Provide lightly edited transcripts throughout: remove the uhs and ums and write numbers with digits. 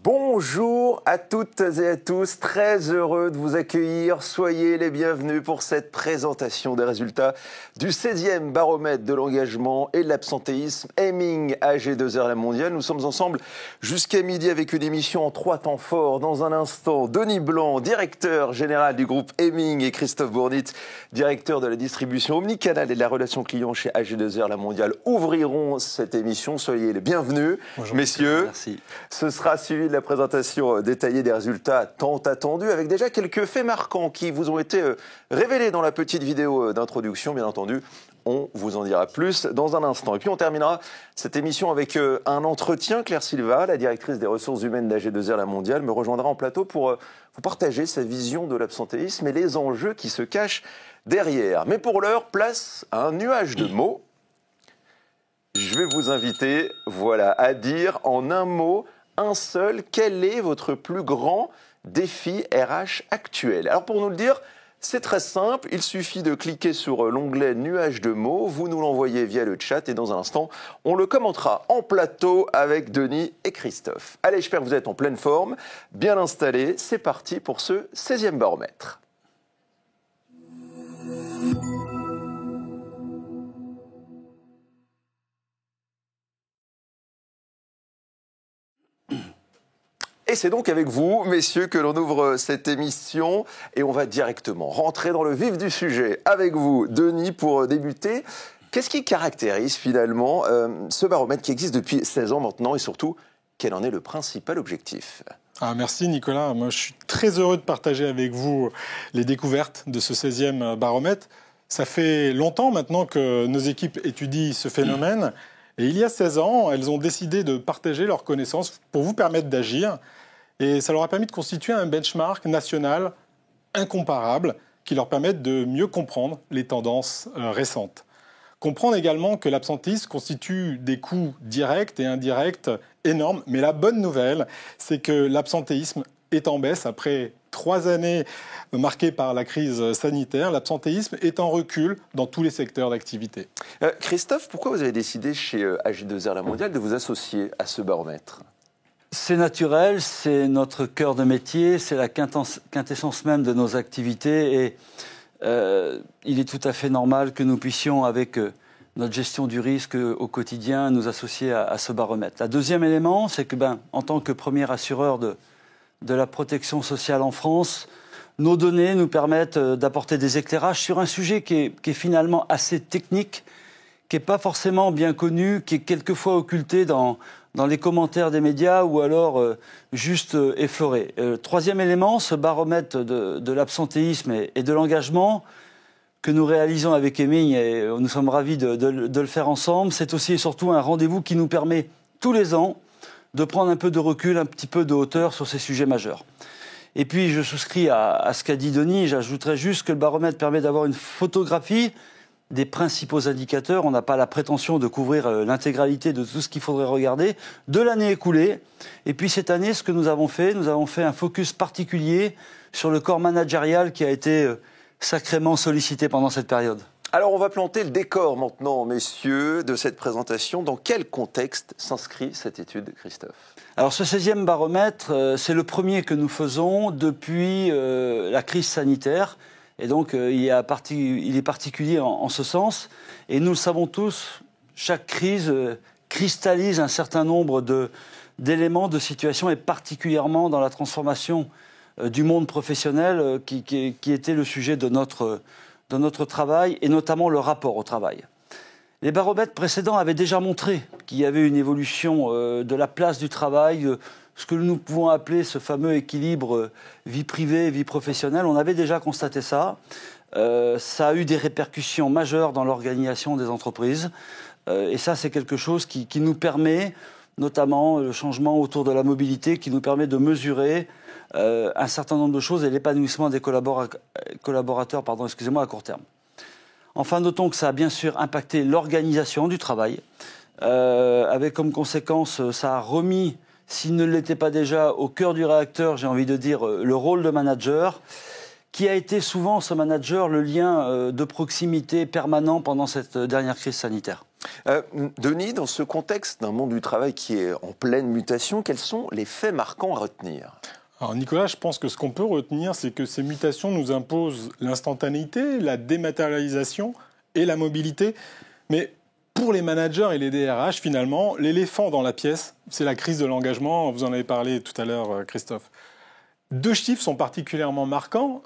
Bonjour à toutes et à tous, très heureux de vous accueillir. Soyez les bienvenus pour cette présentation des résultats du 16e baromètre de l'engagement et de l'absentéisme Hemming AG2R La Mondiale. Nous sommes ensemble jusqu'à midi avec une émission en 3 temps forts. Dans un instant, Denis Blanc, directeur général du groupe Hemming, et Christophe Bournitz, directeur de la distribution omnicanal et de la relation client chez AG2R La Mondiale, ouvriront cette émission. Soyez les bienvenus. Bonjour, messieurs. Merci. Ce sera suivi de la présentation détaillée des résultats tant attendus, avec déjà quelques faits marquants qui vous ont été révélés dans la petite vidéo d'introduction. Bien entendu, on vous en dira plus dans un instant. Et puis on terminera cette émission avec un entretien. Claire Silva, la directrice des ressources humaines d'AG2R La Mondiale, me rejoindra en plateau pour vous partager sa vision de l'absentéisme et les enjeux qui se cachent derrière. Mais pour l'heure, place à un nuage de mots. Je vais vous inviter, voilà, à dire en un mot, un seul, quel est votre plus grand défi RH actuel? Alors pour nous le dire, c'est très simple, il suffit de cliquer sur l'onglet nuage de mots, vous nous l'envoyez via le chat et dans un instant, on le commentera en plateau avec Denis et Christophe. Allez, j'espère que vous êtes en pleine forme, bien installés, c'est parti pour ce 16e baromètre. Et c'est donc avec vous, messieurs, que l'on ouvre cette émission et on va directement rentrer dans le vif du sujet. Avec vous, Denis, pour débuter, qu'est-ce qui caractérise finalement ce baromètre qui existe depuis 16 ans maintenant et surtout, quel en est le principal objectif ? Merci Nicolas, moi je suis très heureux de partager avec vous les découvertes de ce 16e baromètre. Ça fait longtemps maintenant que nos équipes étudient ce phénomène. Et il y a 16 ans, elles ont décidé de partager leurs connaissances pour vous permettre d'agir. Et ça leur a permis de constituer un benchmark national incomparable qui leur permette de mieux comprendre les tendances récentes. Comprendre également que l'absentéisme constitue des coûts directs et indirects énormes. Mais la bonne nouvelle, c'est que l'absentéisme est en baisse après 3 années marquées par la crise sanitaire. L'absentéisme est en recul dans tous les secteurs d'activité. Christophe, pourquoi vous avez décidé chez AG2R La Mondiale de vous associer à ce baromètre ? C'est naturel, c'est notre cœur de métier, c'est la quintessence même de nos activités et il est tout à fait normal que nous puissions, avec notre gestion du risque au quotidien, nous associer à ce baromètre. Le deuxième élément, c'est que, en tant que premier assureur de la protection sociale en France, nos données nous permettent d'apporter des éclairages sur un sujet qui est finalement assez technique, qui n'est pas forcément bien connu, qui est quelquefois occulté dans les commentaires des médias ou alors juste effleuré. Troisième élément, ce baromètre de l'absentéisme et de l'engagement que nous réalisons avec Hemming, et nous sommes ravis de le faire ensemble, c'est aussi et surtout un rendez-vous qui nous permet tous les ans de prendre un peu de recul, un petit peu de hauteur sur ces sujets majeurs. Et puis je souscris à ce qu'a dit Denis, j'ajouterais juste que le baromètre permet d'avoir une photographie des principaux indicateurs. On n'a pas la prétention de couvrir l'intégralité de tout ce qu'il faudrait regarder de l'année écoulée. Et puis cette année, ce que nous avons fait un focus particulier sur le corps managérial qui a été sacrément sollicité pendant cette période. Alors on va planter le décor maintenant, messieurs, de cette présentation. Dans quel contexte s'inscrit cette étude, Christophe ? Alors ce 16e baromètre, c'est le premier que nous faisons depuis la crise sanitaire. Et donc, il est particulier en ce sens. Et nous le savons tous, chaque crise cristallise un certain nombre d'éléments, de situations, et particulièrement dans la transformation du monde professionnel qui était le sujet de notre travail, et notamment le rapport au travail. Les baromètres précédents avaient déjà montré qu'il y avait une évolution de la place du travail, ce que nous pouvons appeler ce fameux équilibre vie privée, vie professionnelle. On avait déjà constaté ça. Ça a eu des répercussions majeures dans l'organisation des entreprises. Et ça, c'est quelque chose qui nous permet, notamment le changement autour de la mobilité, qui nous permet de mesurer un certain nombre de choses et l'épanouissement des collaborateurs à court terme. Enfin, notons que ça a bien sûr impacté l'organisation du travail, avec comme conséquence, ça a remis, s'il ne l'était pas déjà, au cœur du réacteur, j'ai envie de dire, le rôle de manager, qui a été souvent, ce manager, le lien de proximité permanent pendant cette dernière crise sanitaire. Denis, dans ce contexte d'un monde du travail qui est en pleine mutation, quels sont les faits marquants à retenir ? Alors Nicolas, je pense que ce qu'on peut retenir, c'est que ces mutations nous imposent l'instantanéité, la dématérialisation et la mobilité. Mais pour les managers et les DRH, finalement, l'éléphant dans la pièce, c'est la crise de l'engagement. Vous en avez parlé tout à l'heure, Christophe. 2 chiffres sont particulièrement marquants.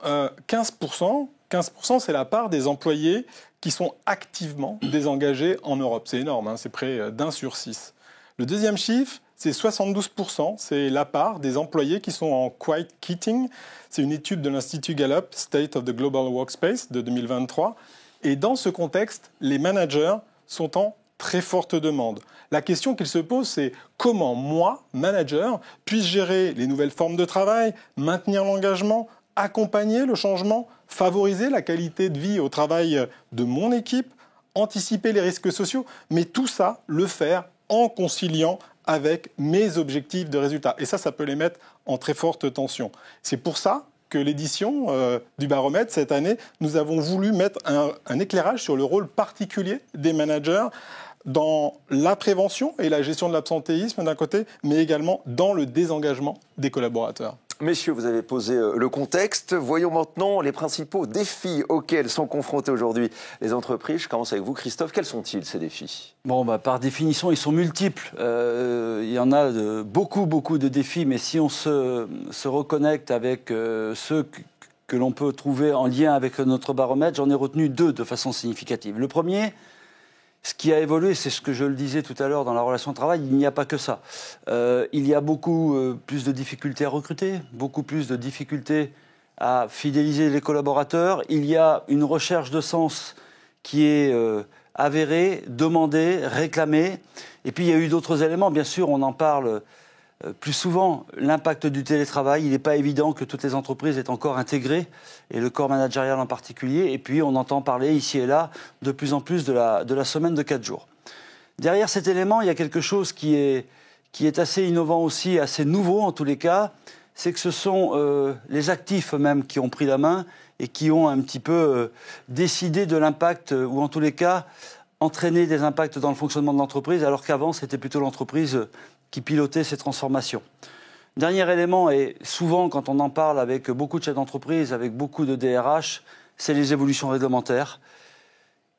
15%, c'est la part des employés qui sont activement désengagés en Europe. C'est énorme, hein, c'est près d'1 sur 6. Le deuxième chiffre, c'est 72%, c'est la part des employés qui sont en quiet quitting. C'est une étude de l'Institut Gallup, State of the Global Workspace, de 2023. Et dans ce contexte, les managers sont en très forte demande. La question qu'ils se posent, c'est comment moi, manager, puis-je gérer les nouvelles formes de travail, maintenir l'engagement, accompagner le changement, favoriser la qualité de vie au travail de mon équipe, anticiper les risques sociaux, mais tout ça, le faire en conciliant avec mes objectifs de résultat. Et ça peut les mettre en très forte tension. C'est pour ça que l'édition du baromètre, cette année, nous avons voulu mettre un éclairage sur le rôle particulier des managers dans la prévention et la gestion de l'absentéisme d'un côté, mais également dans le désengagement des collaborateurs. Messieurs, vous avez posé le contexte. Voyons maintenant les principaux défis auxquels sont confrontées aujourd'hui les entreprises. Je commence avec vous, Christophe. Quels sont-ils, ces défis ? Bon, par définition, ils sont multiples. Il y en a beaucoup de défis, mais si on se reconnecte avec ceux que l'on peut trouver en lien avec notre baromètre, j'en ai retenu 2 de façon significative. Le premier, ce qui a évolué, c'est ce que je le disais tout à l'heure dans la relation de travail, il n'y a pas que ça. Il y a beaucoup plus de difficultés à recruter, beaucoup plus de difficultés à fidéliser les collaborateurs. Il y a une recherche de sens qui est avérée, demandée, réclamée. Et puis il y a eu d'autres éléments, bien sûr, on en parle plus souvent, l'impact du télétravail. Il n'est pas évident que toutes les entreprises aient encore intégré, et le corps managérial en particulier. Et puis, on entend parler ici et là de plus en plus de la semaine de 4 jours. Derrière cet élément, il y a quelque chose qui est assez innovant aussi, assez nouveau en tous les cas. C'est que ce sont les actifs eux-mêmes qui ont pris la main et qui ont un petit peu décidé de l'impact, ou en tous les cas, entraîné des impacts dans le fonctionnement de l'entreprise, alors qu'avant, c'était plutôt l'entreprise qui pilotait ces transformations. Dernier élément, et souvent quand on en parle avec beaucoup de chefs d'entreprise, avec beaucoup de DRH, c'est les évolutions réglementaires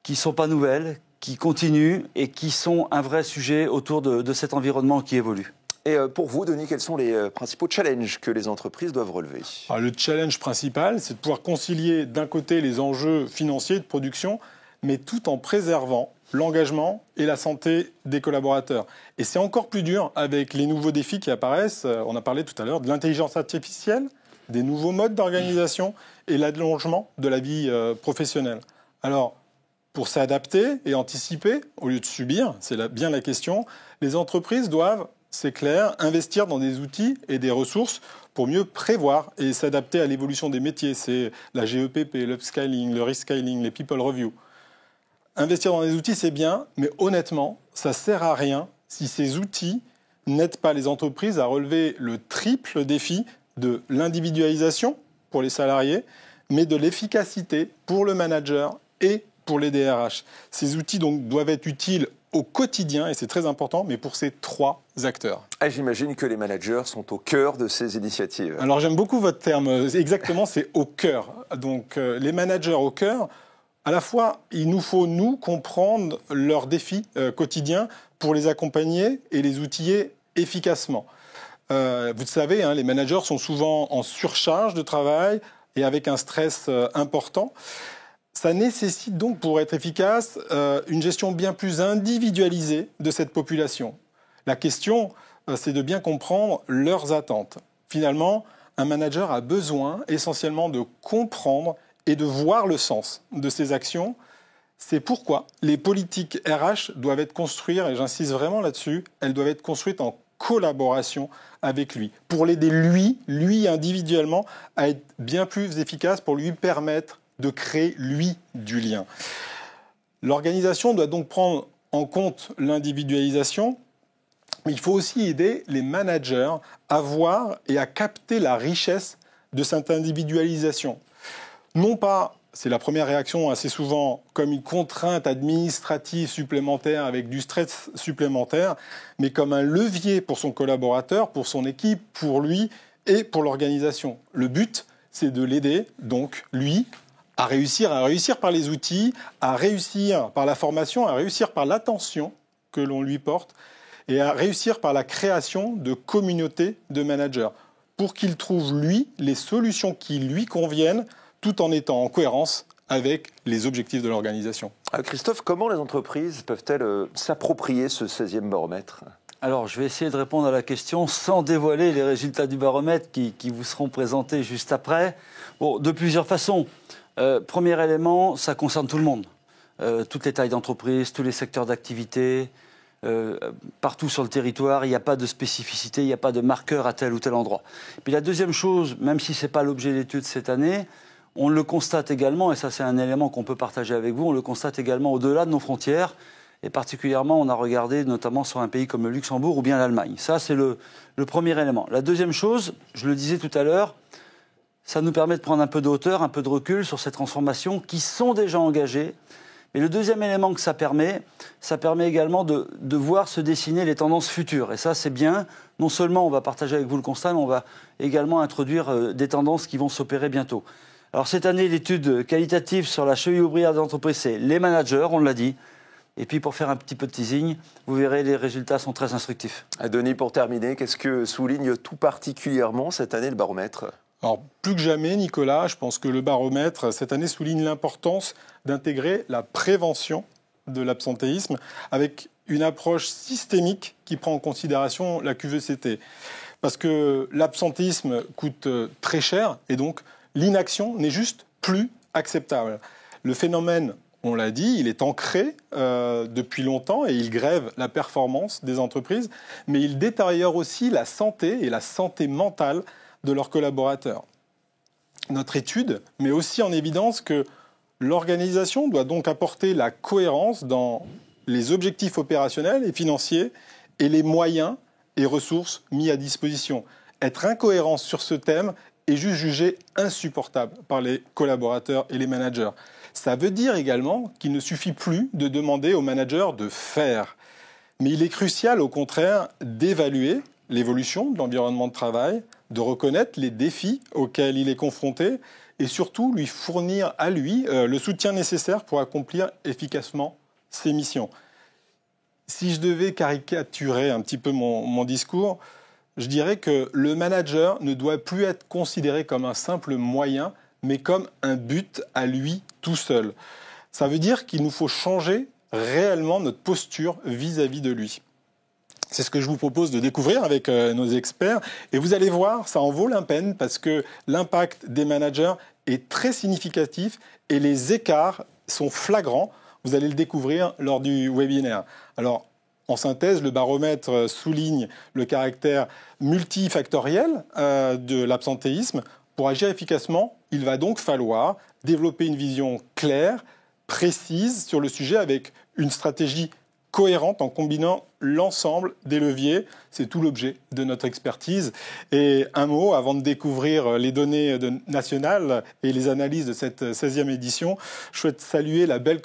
qui ne sont pas nouvelles, qui continuent et qui sont un vrai sujet autour de cet environnement qui évolue. Et pour vous, Denis, quels sont les principaux challenges que les entreprises doivent relever ? Alors, le challenge principal, c'est de pouvoir concilier d'un côté les enjeux financiers de production, mais tout en préservant l'engagement et la santé des collaborateurs. Et c'est encore plus dur avec les nouveaux défis qui apparaissent. On a parlé tout à l'heure de l'intelligence artificielle, des nouveaux modes d'organisation et l'allongement de la vie professionnelle. Alors, pour s'adapter et anticiper, au lieu de subir, c'est bien la question, les entreprises doivent, c'est clair, investir dans des outils et des ressources pour mieux prévoir et s'adapter à l'évolution des métiers. C'est la GEPP, l'upscaling, le rescaling, les people review. Investir dans des outils, c'est bien, mais honnêtement, ça ne sert à rien si ces outils n'aident pas les entreprises à relever le triple défi de l'individualisation pour les salariés, mais de l'efficacité pour le manager et pour les DRH. Ces outils donc, doivent être utiles au quotidien, et c'est très important, mais pour ces 3 acteurs. J'imagine que les managers sont au cœur de ces initiatives. Alors j'aime beaucoup votre terme, exactement, c'est au cœur. Donc les managers au cœur, à la fois, il nous faut, nous, comprendre leurs défis quotidiens pour les accompagner et les outiller efficacement. Vous le savez, hein, les managers sont souvent en surcharge de travail et avec un stress important. Ça nécessite donc, pour être efficace, une gestion bien plus individualisée de cette population. La question, c'est de bien comprendre leurs attentes. Finalement, un manager a besoin essentiellement de comprendre et de voir le sens de ses actions. C'est pourquoi les politiques RH doivent être construites, et j'insiste vraiment là-dessus, elles doivent être construites en collaboration avec lui, pour l'aider lui individuellement, à être bien plus efficace, pour lui permettre de créer, lui, du lien. L'organisation doit donc prendre en compte l'individualisation, mais il faut aussi aider les managers à voir et à capter la richesse de cette individualisation. Non pas c'est la première réaction assez souvent comme une contrainte administrative supplémentaire avec du stress supplémentaire, mais comme un levier pour son collaborateur, pour son équipe, pour lui et pour l'organisation. Le but, c'est de l'aider, donc lui, à réussir par les outils, à réussir par la formation, à réussir par l'attention que l'on lui porte et à réussir par la création de communautés de managers pour qu'il trouve, lui, les solutions qui lui conviennent tout en étant en cohérence avec les objectifs de l'organisation. Christophe, comment les entreprises peuvent-elles s'approprier ce 16e baromètre ? Alors, je vais essayer de répondre à la question sans dévoiler les résultats du baromètre qui vous seront présentés juste après. Bon, de plusieurs façons. Premier élément, ça concerne tout le monde. Toutes les tailles d'entreprise, tous les secteurs d'activité, partout sur le territoire, il n'y a pas de spécificité, il n'y a pas de marqueur à tel ou tel endroit. Puis la deuxième chose, même si ce n'est pas l'objet d'étude cette année, on le constate également, et ça c'est un élément qu'on peut partager avec vous, on le constate également au-delà de nos frontières, et particulièrement on a regardé notamment sur un pays comme le Luxembourg ou bien l'Allemagne. Ça c'est le premier élément. La deuxième chose, je le disais tout à l'heure, ça nous permet de prendre un peu de hauteur, un peu de recul sur ces transformations qui sont déjà engagées. Et le deuxième élément que ça permet également de voir se dessiner les tendances futures. Et ça, c'est bien. Non seulement on va partager avec vous le constat, mais on va également introduire des tendances qui vont s'opérer bientôt. Alors cette année, l'étude qualitative sur la cheville ouvrière des entreprises, c'est les managers, on l'a dit. Et puis pour faire un petit peu de teasing, vous verrez, les résultats sont très instructifs. Denis, pour terminer, qu'est-ce que souligne tout particulièrement cette année le baromètre ? Alors, plus que jamais, Nicolas, je pense que le baromètre, cette année, souligne l'importance d'intégrer la prévention de l'absentéisme avec une approche systémique qui prend en considération la QVCT. Parce que l'absentéisme coûte très cher et donc l'inaction n'est juste plus acceptable. Le phénomène, on l'a dit, il est ancré depuis longtemps et il grève la performance des entreprises, mais il détériore aussi la santé et la santé mentale de leurs collaborateurs. Notre étude met aussi en évidence que l'organisation doit donc apporter la cohérence dans les objectifs opérationnels et financiers et les moyens et ressources mis à disposition. Être incohérent sur ce thème est juste jugé insupportable par les collaborateurs et les managers. Ça veut dire également qu'il ne suffit plus de demander aux managers de faire. Mais il est crucial, au contraire, d'évaluer l'évolution de l'environnement de travail, de reconnaître les défis auxquels il est confronté et surtout lui fournir à lui le soutien nécessaire pour accomplir efficacement ses missions. Si je devais caricaturer un petit peu mon discours, je dirais que le manager ne doit plus être considéré comme un simple moyen, mais comme un but à lui tout seul. Ça veut dire qu'il nous faut changer réellement notre posture vis-à-vis de lui. C'est ce que je vous propose de découvrir avec nos experts. Et vous allez voir, ça en vaut la peine parce que l'impact des managers est très significatif et les écarts sont flagrants. Vous allez le découvrir lors du webinaire. Alors, en synthèse, le baromètre souligne le caractère multifactoriel de l'absentéisme. Pour agir efficacement, il va donc falloir développer une vision claire, précise sur le sujet avec une stratégie cohérente en combinant l'ensemble des leviers. C'est tout l'objet de notre expertise. Et un mot, avant de découvrir les données nationales et les analyses de cette 16e édition, je souhaite saluer la belle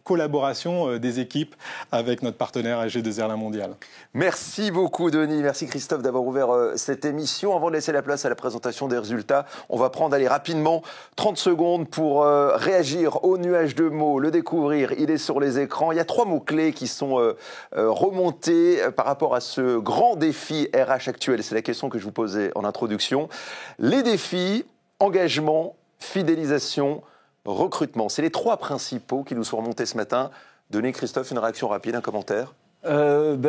collaboration des équipes avec notre partenaire AG2R Mondial. Merci beaucoup Denis, merci Christophe d'avoir ouvert cette émission. Avant de laisser la place à la présentation des résultats, on va prendre rapidement 30 secondes pour réagir au nuage de mots, le découvrir, il est sur les écrans. Il y a 3 mots-clés qui sont remontés par rapport à ce grand défi RH actuel. C'est la question que je vous posais en introduction. Les défis, engagement, fidélisation, recrutement. C'est les 3 principaux qui nous sont remontés ce matin. Denis, Christophe, une réaction rapide, un commentaire ?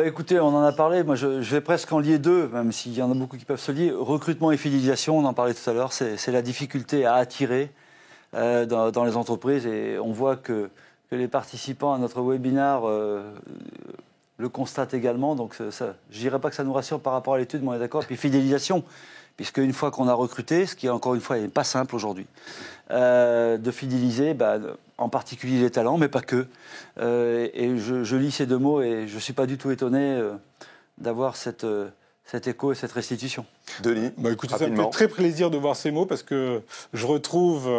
Écoutez, on en a parlé. Moi, je vais presque en lier 2, même s'il y en a beaucoup qui peuvent se lier. Recrutement et fidélisation, on en parlait tout à l'heure, c'est la difficulté à attirer dans les entreprises. Et on voit que les participants à notre webinaire le constatent également. Donc, je ne dirais pas que ça nous rassure par rapport à l'étude, mais on est d'accord. Et puis, fidélisation, puisque une fois qu'on a recruté, ce qui, encore une fois, n'est pas simple aujourd'hui, de fidéliser, en particulier les talents, mais pas que. Et je lis ces 2 mots et je ne suis pas du tout étonné d'avoir cet écho et cette restitution. Denis, écoutez, ça me fait très plaisir de voir ces mots parce que je retrouve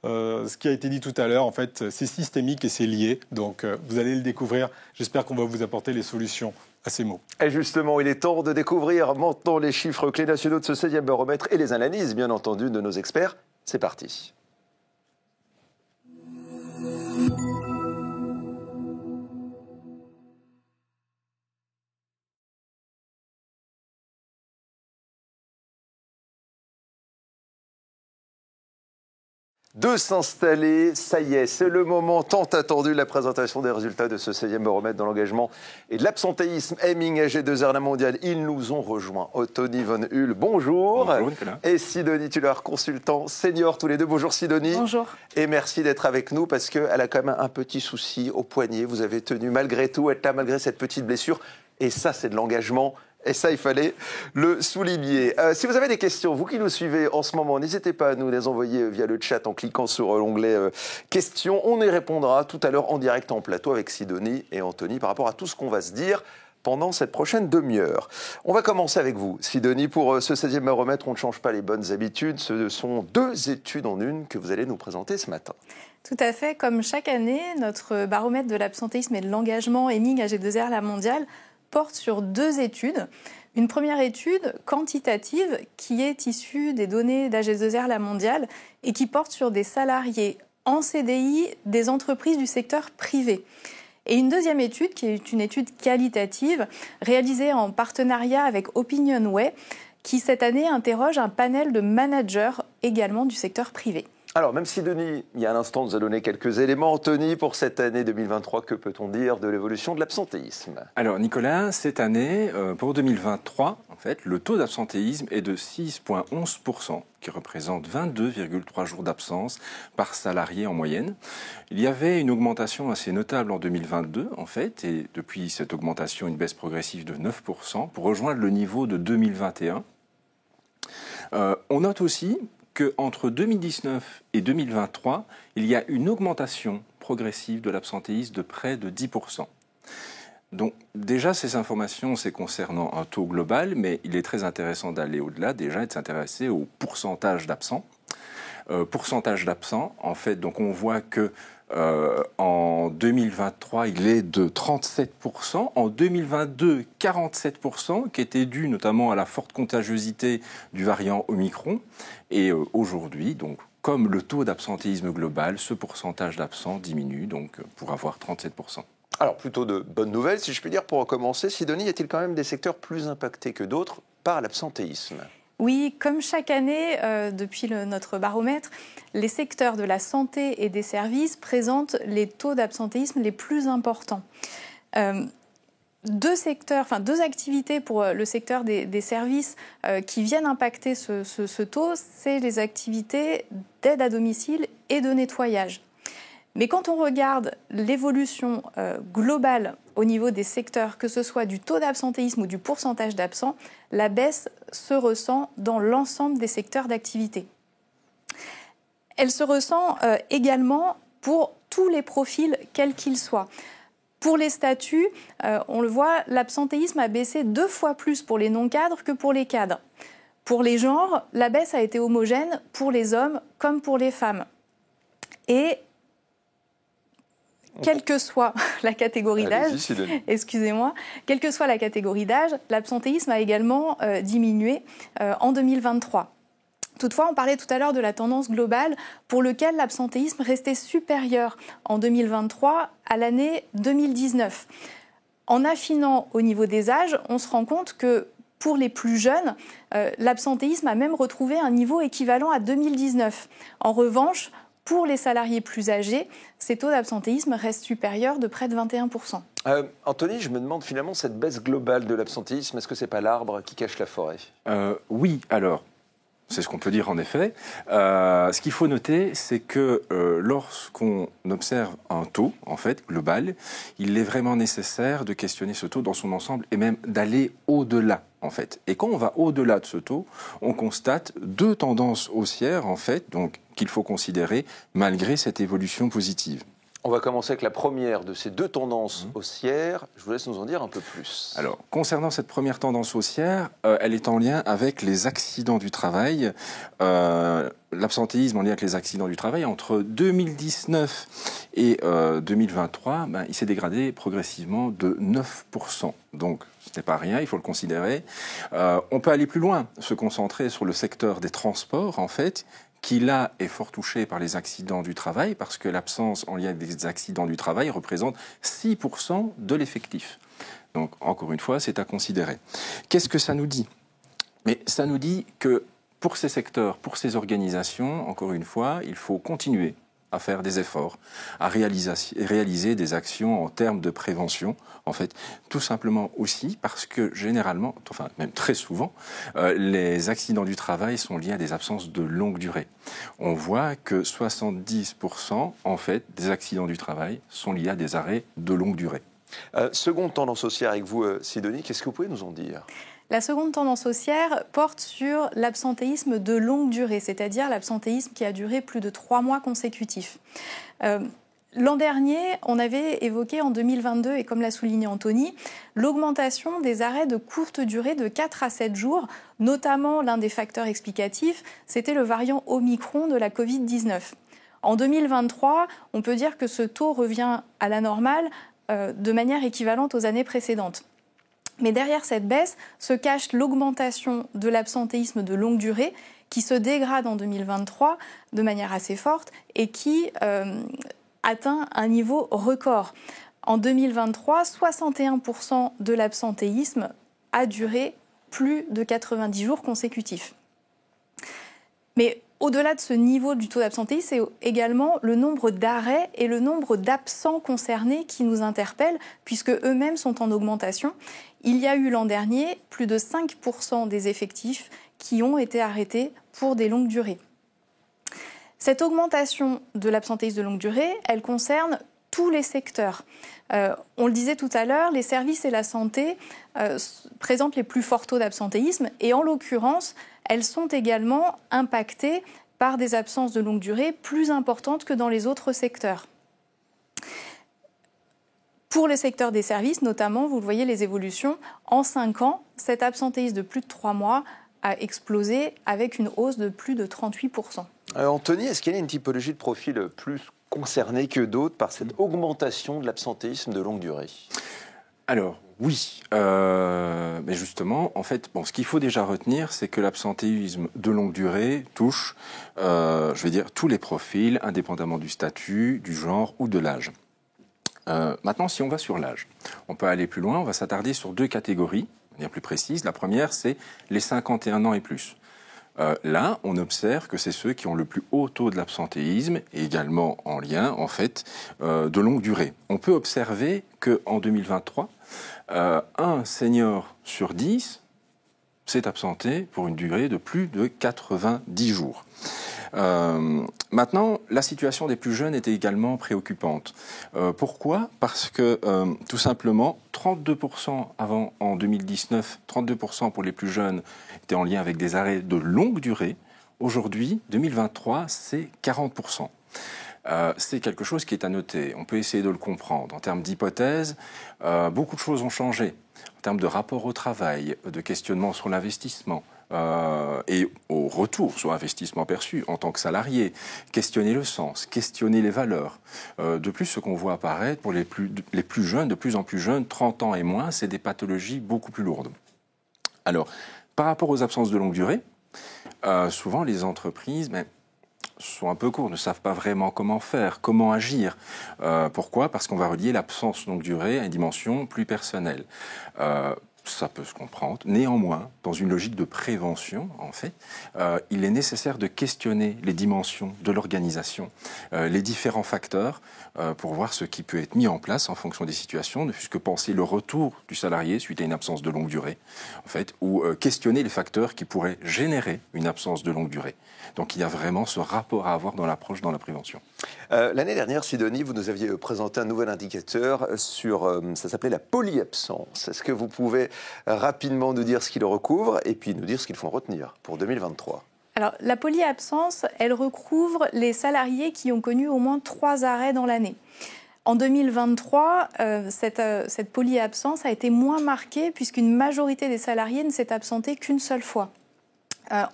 ce qui a été dit tout à l'heure, en fait, c'est systémique et c'est lié. Donc, vous allez le découvrir. J'espère qu'on va vous apporter les solutions à ces mots. Et justement, il est temps de découvrir maintenant les chiffres clés nationaux de ce 16e baromètre et les analyses, bien entendu, de nos experts. C'est parti. De s'installer, ça y est, c'est le moment tant attendu de la présentation des résultats de ce 16e baromètre dans l'engagement et de l'absentéisme. Hemming, AG2R, la mondiale, ils nous ont rejoints. Tony Von Hull, bonjour. Bonjour Nicolas. Et Sidonie Tullard, consultant senior tous les deux. Bonjour Sidonie. Bonjour. Et merci d'être avec nous parce qu'elle a quand même un petit souci au poignet. Vous avez tenu malgré tout, être là malgré cette petite blessure. Et ça, c'est de l'engagement. Et ça, il fallait le souligner. Si vous avez des questions, vous qui nous suivez en ce moment, n'hésitez pas à nous les envoyer via le chat en cliquant sur l'onglet questions. On y répondra tout à l'heure en direct en plateau avec Sidonie et Anthony par rapport à tout ce qu'on va se dire pendant cette prochaine demi-heure. On va commencer avec vous, Sidonie. Pour ce 16e baromètre, on ne change pas les bonnes habitudes. Ce sont 2 études en une que vous allez nous présenter ce matin. Tout à fait. Comme chaque année, notre baromètre de l'absentéisme et de l'engagement Hemming, AG2R, la mondiale, porte sur 2 études. Une première étude quantitative qui est issue des données d'AG2R La Mondiale et qui porte sur des salariés en CDI des entreprises du secteur privé. Et une deuxième étude qui est une étude qualitative réalisée en partenariat avec Opinionway qui cette année interroge un panel de managers également du secteur privé. Alors, même si Denis, il y a un instant, nous a donné quelques éléments, Anthony, pour cette année 2023, que peut-on dire de l'évolution de l'absentéisme ? Alors Nicolas, cette année, pour 2023, en fait, le taux d'absentéisme est de 6,11%, qui représente 22,3 jours d'absence par salarié en moyenne. Il y avait une augmentation assez notable en 2022, en fait, et depuis cette augmentation, une baisse progressive de 9% pour rejoindre le niveau de 2021. On note aussi qu'entre 2019 et 2023, il y a une augmentation progressive de l'absentéisme de près de 10%. Donc déjà, ces informations, c'est concernant un taux global, mais il est très intéressant d'aller au-delà déjà et de s'intéresser au pourcentage d'absents. Pourcentage d'absents, en fait, donc on voit que en 2023, il est de 37%. En 2022, 47%, qui était dû notamment à la forte contagiosité du variant Omicron. Et aujourd'hui, donc, comme le taux d'absentéisme global, ce pourcentage d'absents diminue, donc pour avoir 37%. Alors, plutôt de bonnes nouvelles, si je puis dire, pour commencer. Sidonie, y a-t-il quand même des secteurs plus impactés que d'autres par l'absentéisme ? Oui, comme chaque année, depuis notre baromètre, les secteurs de la santé et des services présentent les taux d'absentéisme les plus importants. 2 activités pour le secteur des services qui viennent impacter ce taux, c'est les activités d'aide à domicile et de nettoyage. Mais quand on regarde l'évolution globale au niveau des secteurs, que ce soit du taux d'absentéisme ou du pourcentage d'absents, la baisse se ressent dans l'ensemble des secteurs d'activité. Elle se ressent également pour tous les profils, quels qu'ils soient. Pour les statuts, on le voit, l'absentéisme a baissé 2 fois plus pour les non-cadres que pour les cadres. Pour les genres, la baisse a été homogène pour les hommes comme pour les femmes. Et quelle que soit la catégorie d'âge, quelle que soit la catégorie d'âge, l'absentéisme a également diminué en 2023. Toutefois, on parlait tout à l'heure de la tendance globale pour laquelle l'absentéisme restait supérieur en 2023 à l'année 2019. En affinant au niveau des âges, on se rend compte que pour les plus jeunes, l'absentéisme a même retrouvé un niveau équivalent à 2019. En revanche, pour les salariés plus âgés, ces taux d'absentéisme restent supérieurs de près de 21%. Anthony, je me demande finalement cette baisse globale de l'absentéisme, est-ce que c'est pas l'arbre qui cache la forêt ? Oui, alors, c'est ce qu'on peut dire en effet. Ce qu'il faut noter, c'est que lorsqu'on observe un taux, en fait, global, il est vraiment nécessaire de questionner ce taux dans son ensemble et même d'aller au-delà, en fait. Et quand on va au-delà de ce taux, on constate 2 tendances haussières, en fait, donc qu'il faut considérer malgré cette évolution positive. On va commencer avec la première de ces deux tendances haussières. Je vous laisse nous en dire un peu plus. Alors, concernant cette première tendance haussière, elle est en lien avec les accidents du travail. L'absentéisme en lien avec les accidents du travail, entre 2019 et 2023, il s'est dégradé progressivement de 9%. Donc, ce n'est pas rien, il faut le considérer. On peut aller plus loin, se concentrer sur le secteur des transports, en fait, qui là est fort touché par les accidents du travail, parce que l'absence en lien avec des accidents du travail représente 6% de l'effectif. Donc, encore une fois, c'est à considérer. Qu'est-ce que ça nous dit ? Mais ça nous dit que pour ces secteurs, pour ces organisations, encore une fois, il faut continuer à faire des efforts, à réaliser des actions en termes de prévention, en fait, tout simplement aussi parce que généralement, enfin même très souvent, les accidents du travail sont liés à des absences de longue durée. On voit que 70% en fait des accidents du travail sont liés à des arrêts de longue durée. Seconde tendance haussière avec vous, Sidonie, qu'est-ce que vous pouvez nous en dire ? La seconde tendance haussière porte sur l'absentéisme de longue durée, c'est-à-dire l'absentéisme qui a duré plus de 3 mois consécutifs. L'an dernier, on avait évoqué en 2022, et comme l'a souligné Anthony, l'augmentation des arrêts de courte durée de 4 à 7 jours, notamment l'un des facteurs explicatifs, c'était le variant Omicron de la Covid-19. En 2023, on peut dire que ce taux revient à la normale de manière équivalente aux années précédentes. Mais derrière cette baisse se cache l'augmentation de l'absentéisme de longue durée qui se dégrade en 2023 de manière assez forte et qui atteint un niveau record. En 2023, 61% de l'absentéisme a duré plus de 90 jours consécutifs. Mais au-delà de ce niveau du taux d'absentéisme, c'est également le nombre d'arrêts et le nombre d'absents concernés qui nous interpellent, puisque eux-mêmes sont en augmentation. Il y a eu l'an dernier plus de 5% des effectifs qui ont été arrêtés pour des longues durées. Cette augmentation de l'absentéisme de longue durée, elle concerne tous les secteurs. On le disait tout à l'heure, les services et la santé présentent les plus forts taux d'absentéisme et en l'occurrence, elles sont également impactées par des absences de longue durée plus importantes que dans les autres secteurs. Pour le secteur des services, notamment, vous le voyez, les évolutions, en 5 ans, cet absentéisme de plus de 3 mois a explosé avec une hausse de plus de 38%. Anthony, est-ce qu'il y a une typologie de profil plus concernée que d'autres par cette augmentation de l'absentéisme de longue durée ? Alors, oui, mais justement, en fait, ce qu'il faut déjà retenir, c'est que l'absentéisme de longue durée touche, tous les profils, indépendamment du statut, du genre ou de l'âge. Maintenant, si on va sur l'âge, on peut aller plus loin, on va s'attarder sur 2 catégories, de manière plus précise. La première, c'est les 51 ans et plus. Là, on observe que c'est ceux qui ont le plus haut taux de l'absentéisme, et également en lien, en fait, de longue durée. On peut observer qu'en 2023, un senior sur 10 s'est absenté pour une durée de plus de 90 jours. Maintenant, la situation des plus jeunes était également préoccupante. Pourquoi ? Parce que, tout simplement, 32% avant, en 2019, 32% pour les plus jeunes étaient en lien avec des arrêts de longue durée. Aujourd'hui, 2023, c'est 40%. C'est quelque chose qui est à noter. On peut essayer de le comprendre. En termes d'hypothèses, beaucoup de choses ont changé. En termes de rapport au travail, de questionnement sur l'investissement, et au retour sur investissement perçu en tant que salarié, questionner le sens, questionner les valeurs. De plus, ce qu'on voit apparaître pour les plus jeunes, de plus en plus jeunes, 30 ans et moins, c'est des pathologies beaucoup plus lourdes. Alors, par rapport aux absences de longue durée, souvent les entreprises sont un peu courtes, ne savent pas vraiment comment faire, comment agir. Pourquoi ? Parce qu'on va relier l'absence longue durée à une dimension plus personnelle. Ça peut se comprendre. Néanmoins, dans une logique de prévention, en fait, il est nécessaire de questionner les dimensions de l'organisation, les différents facteurs, pour voir ce qui peut être mis en place en fonction des situations, ne fût-ce que penser le retour du salarié suite à une absence de longue durée, en fait, ou questionner les facteurs qui pourraient générer une absence de longue durée. Donc il y a vraiment ce rapport à avoir dans l'approche, dans la prévention. L'année dernière, Sidonie, vous nous aviez présenté un nouvel indicateur sur, ça s'appelait la polyabsence. Est-ce que vous pouvez rapidement nous dire ce qu'il recouvre et puis nous dire ce qu'il faut en retenir pour 2023 ? Alors, la polyabsence, elle recouvre les salariés qui ont connu au moins 3 arrêts dans l'année. En 2023, cette polyabsence a été moins marquée puisqu'une majorité des salariés ne s'est absenté qu'une seule fois.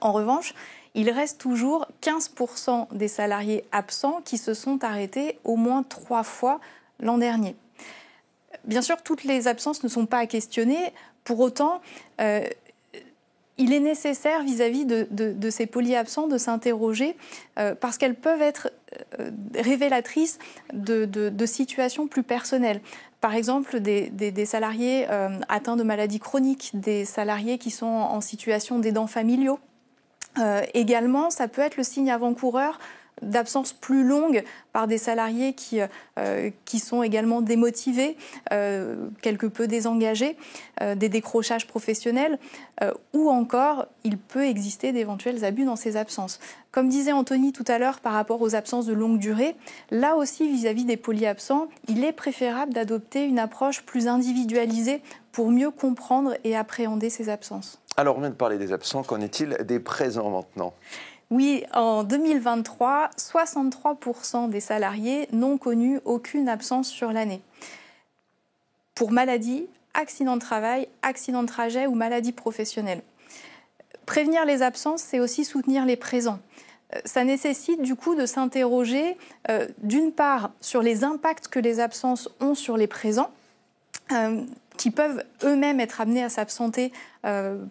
En revanche, il reste toujours 15% des salariés absents qui se sont arrêtés au moins 3 fois l'an dernier. Bien sûr, toutes les absences ne sont pas à questionner. Pour autant, il est nécessaire vis-à-vis de ces polyabsents de s'interroger parce qu'elles peuvent être révélatrices de situations plus personnelles. Par exemple, des salariés atteints de maladies chroniques, des salariés qui sont en situation d'aidants familiaux. Également, ça peut être le signe avant-coureur d'absence plus longue par des salariés qui sont également démotivés, quelque peu désengagés, des décrochages professionnels, ou encore il peut exister d'éventuels abus dans ces absences. Comme disait Anthony tout à l'heure par rapport aux absences de longue durée, là aussi vis-à-vis des polyabsents, il est préférable d'adopter une approche plus individualisée pour mieux comprendre et appréhender ces absences. Alors on vient de parler des absents, qu'en est-il des présents maintenant ? Oui, en 2023, 63% des salariés n'ont connu aucune absence sur l'année. Pour maladie, accident de travail, accident de trajet ou maladie professionnelle. Prévenir les absences, c'est aussi soutenir les présents. Ça nécessite du coup de s'interroger d'une part sur les impacts que les absences ont sur les présents, qui peuvent eux-mêmes être amenés à s'absenter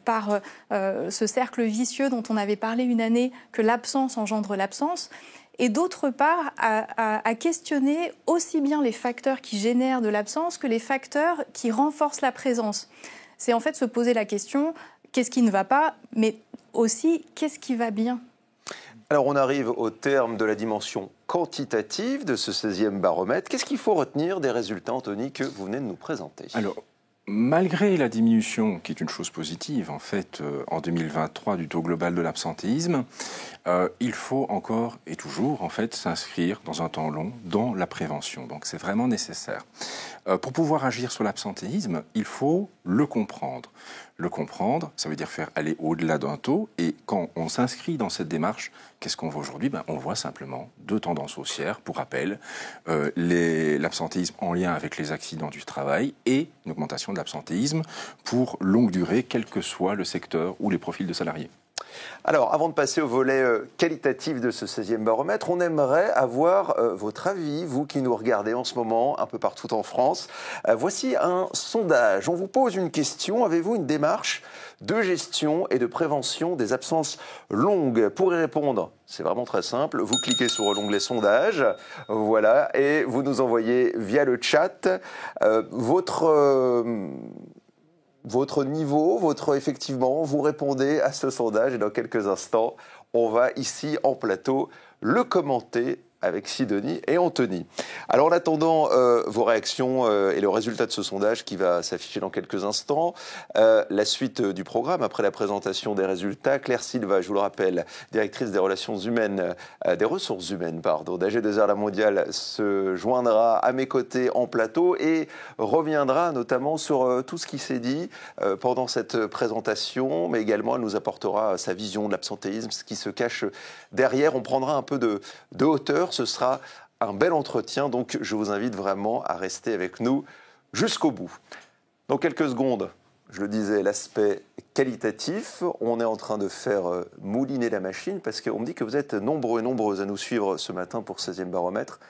par ce cercle vicieux dont on avait parlé une année, que l'absence engendre l'absence, et d'autre part à questionner aussi bien les facteurs qui génèrent de l'absence que les facteurs qui renforcent la présence. C'est en fait se poser la question, qu'est-ce qui ne va pas, mais aussi qu'est-ce qui va bien ? Alors on arrive au terme de la dimension quantitative de ce 16e baromètre. Qu'est-ce qu'il faut retenir des résultats, Anthony, que vous venez de nous présenter ? Alors, malgré la diminution, qui est une chose positive, en fait, en 2023 du taux global de l'absentéisme, il faut encore et toujours, en fait, s'inscrire dans un temps long dans la prévention. Donc c'est vraiment nécessaire. Pour pouvoir agir sur l'absentéisme, il faut le comprendre. Le comprendre, ça veut dire faire aller au-delà d'un taux. Et quand on s'inscrit dans cette démarche, qu'est-ce qu'on voit aujourd'hui ? On voit simplement 2 tendances haussières. Pour rappel, l'absentéisme en lien avec les accidents du travail et une augmentation de l'absentéisme pour longue durée, quel que soit le secteur ou les profils de salariés. Alors, avant de passer au volet qualitatif de ce 16e baromètre, on aimerait avoir votre avis, vous qui nous regardez en ce moment un peu partout en France. Voici un sondage. On vous pose une question. Avez-vous une démarche de gestion et de prévention des absences longues ? Pour y répondre, c'est vraiment très simple. Vous cliquez sur l'onglet sondage, voilà, et vous nous envoyez via le chat votre niveau, effectivement, vous répondez à ce sondage et dans quelques instants, on va ici en plateau le commenter avec Sidonie et Anthony. Alors en attendant vos réactions et le résultat de ce sondage qui va s'afficher dans quelques instants, la suite du programme après la présentation des résultats, Claire Silva, je vous le rappelle, directrice des ressources humaines, d'AG2R La Mondiale, se joindra à mes côtés en plateau et reviendra notamment sur tout ce qui s'est dit pendant cette présentation, mais également elle nous apportera sa vision de l'absentéisme, ce qui se cache derrière. On prendra un peu de hauteur. Ce sera un bel entretien, donc je vous invite vraiment à rester avec nous jusqu'au bout. Dans quelques secondes, je le disais, l'aspect qualitatif. On est en train de faire mouliner la machine parce qu'on me dit que vous êtes nombreux et nombreuses à nous suivre ce matin pour 16e baromètre.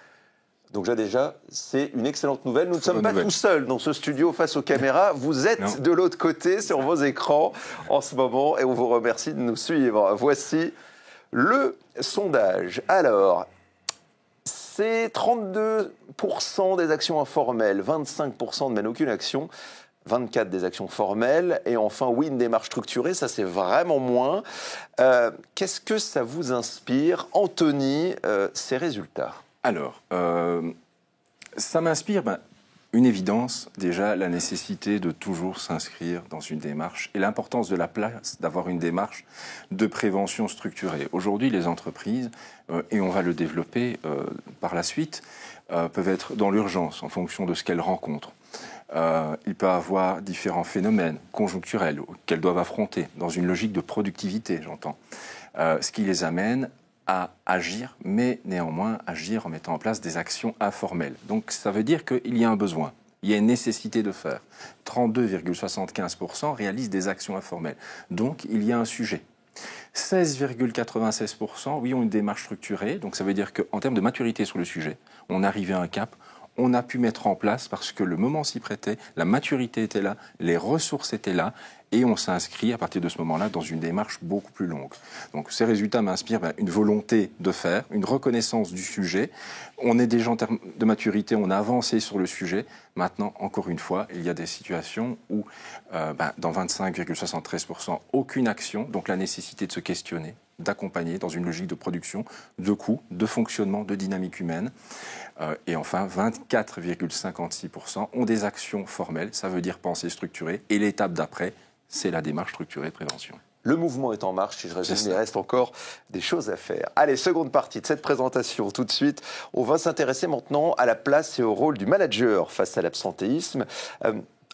Donc déjà, c'est une excellente nouvelle. Nous ne sommes pas tout seuls dans ce studio face aux caméras. Vous êtes de l'autre côté sur vos écrans en ce moment et on vous remercie de nous suivre. Voici le sondage. Alors, c'est 32% des actions informelles, 25% ne mènent aucune action, 24% des actions formelles, et enfin, oui, une démarche structurée, ça c'est vraiment moins. Qu'est-ce que ça vous inspire, Anthony, ces résultats ? Alors, ça m'inspire une évidence, déjà, la nécessité de toujours s'inscrire dans une démarche et l'importance de la place d'avoir une démarche de prévention structurée. Aujourd'hui, les entreprises, et on va le développer par la suite, peuvent être dans l'urgence en fonction de ce qu'elles rencontrent. il peut avoir différents phénomènes conjoncturels qu'elles doivent affronter, dans une logique de productivité, j'entends, ce qui les amène à agir, mais néanmoins agir en mettant en place des actions informelles. Donc ça veut dire qu'il y a un besoin. Il y a une nécessité de faire. 32,75% réalisent des actions informelles. Donc, il y a un sujet. 16,96%, oui, ont une démarche structurée. Donc, ça veut dire qu'en termes de maturité sur le sujet, on arrivait à un cap. On a pu mettre en place, parce que le moment s'y prêtait, la maturité était là, les ressources étaient là, et on s'inscrit à partir de ce moment-là dans une démarche beaucoup plus longue. Donc ces résultats m'inspirent une volonté de faire, une reconnaissance du sujet. On est déjà en termes de maturité, on a avancé sur le sujet. Maintenant, encore une fois, il y a des situations où, dans 25,73%, aucune action, donc la nécessité de se questionner, d'accompagner dans une logique de production, de coûts, de fonctionnement, de dynamique humaine. Et enfin, 24,56% ont des actions formelles, ça veut dire penser structuré. Et l'étape d'après, c'est la démarche structurée de prévention. Le mouvement est en marche, si je résume, il reste encore des choses à faire. Allez, seconde partie de cette présentation. Tout de suite, on va s'intéresser maintenant à la place et au rôle du manager face à l'absentéisme.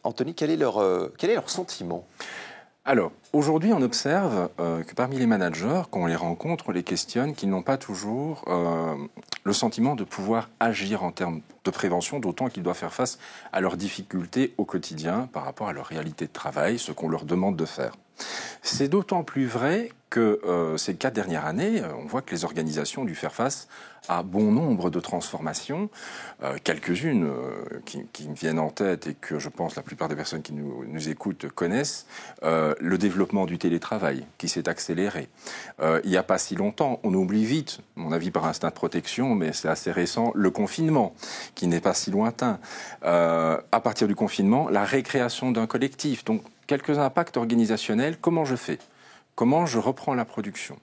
Anthony, quel est leur sentiment ? Alors, aujourd'hui, on observe que parmi les managers, quand on les rencontre, on les questionne, qu'ils n'ont pas toujours le sentiment de pouvoir agir en termes de prévention, d'autant qu'ils doivent faire face à leurs difficultés au quotidien par rapport à leur réalité de travail, ce qu'on leur demande de faire. C'est d'autant plus vrai que ces 4 dernières années, on voit que les organisations ont dû faire face à bon nombre de transformations, quelques-unes qui me viennent en tête et que je pense la plupart des personnes qui nous écoutent connaissent, le développement du télétravail qui s'est accéléré. Il n'y a pas si longtemps, on oublie vite, à mon avis par instinct de protection, mais c'est assez récent, le confinement, qui n'est pas si lointain. À partir du confinement, la récréation d'un collectif, donc quelques impacts organisationnels, comment je fais ? Comment je reprends la production ?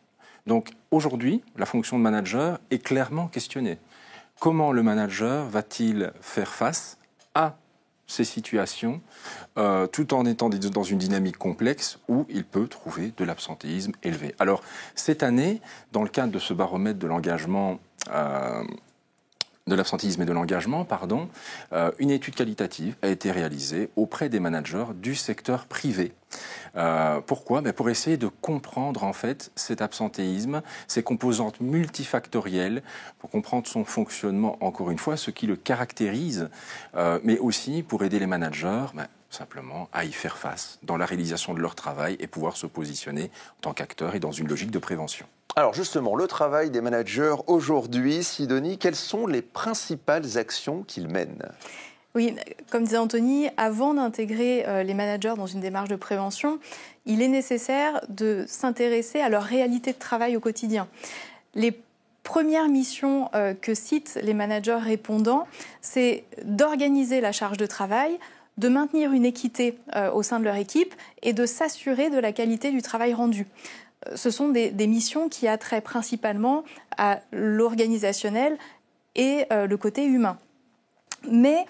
Donc aujourd'hui, la fonction de manager est clairement questionnée. Comment le manager va-t-il faire face à ces situations tout en étant dans une dynamique complexe où il peut trouver de l'absentéisme élevé ? Alors cette année, dans le cadre de ce baromètre de l'engagement de l'absentéisme et de l'engagement, une étude qualitative a été réalisée auprès des managers du secteur privé. Pourquoi ? Pour essayer de comprendre en fait cet absentéisme, ses composantes multifactorielles, pour comprendre son fonctionnement, encore une fois, ce qui le caractérise, mais aussi pour aider les managers simplement à y faire face dans la réalisation de leur travail et pouvoir se positionner en tant qu'acteur et dans une logique de prévention. Alors justement, le travail des managers aujourd'hui, Sidonie, quelles sont les principales actions qu'ils mènent ? Oui, comme disait Anthony, avant d'intégrer les managers dans une démarche de prévention, il est nécessaire de s'intéresser à leur réalité de travail au quotidien. Les premières missions que citent les managers répondants, c'est d'organiser la charge de travail, de maintenir une équité au sein de leur équipe et de s'assurer de la qualité du travail rendu. Ce sont des missions qui attrait principalement à l'organisationnel et le côté humain. Mais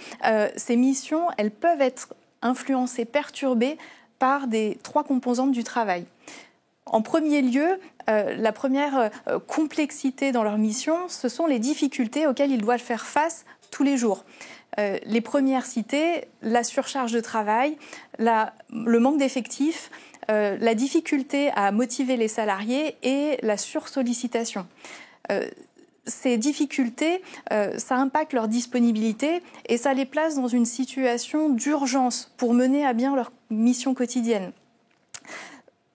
ces missions, elles peuvent être influencées, perturbées par 3 composantes du travail. En premier lieu, la première complexité dans leur mission, ce sont les difficultés auxquelles ils doivent faire face tous les jours. Les premières citées, la surcharge de travail, le manque d'effectifs, la difficulté à motiver les salariés et la sursollicitation. Ces difficultés, ça impacte leur disponibilité et ça les place dans une situation d'urgence pour mener à bien leur mission quotidienne.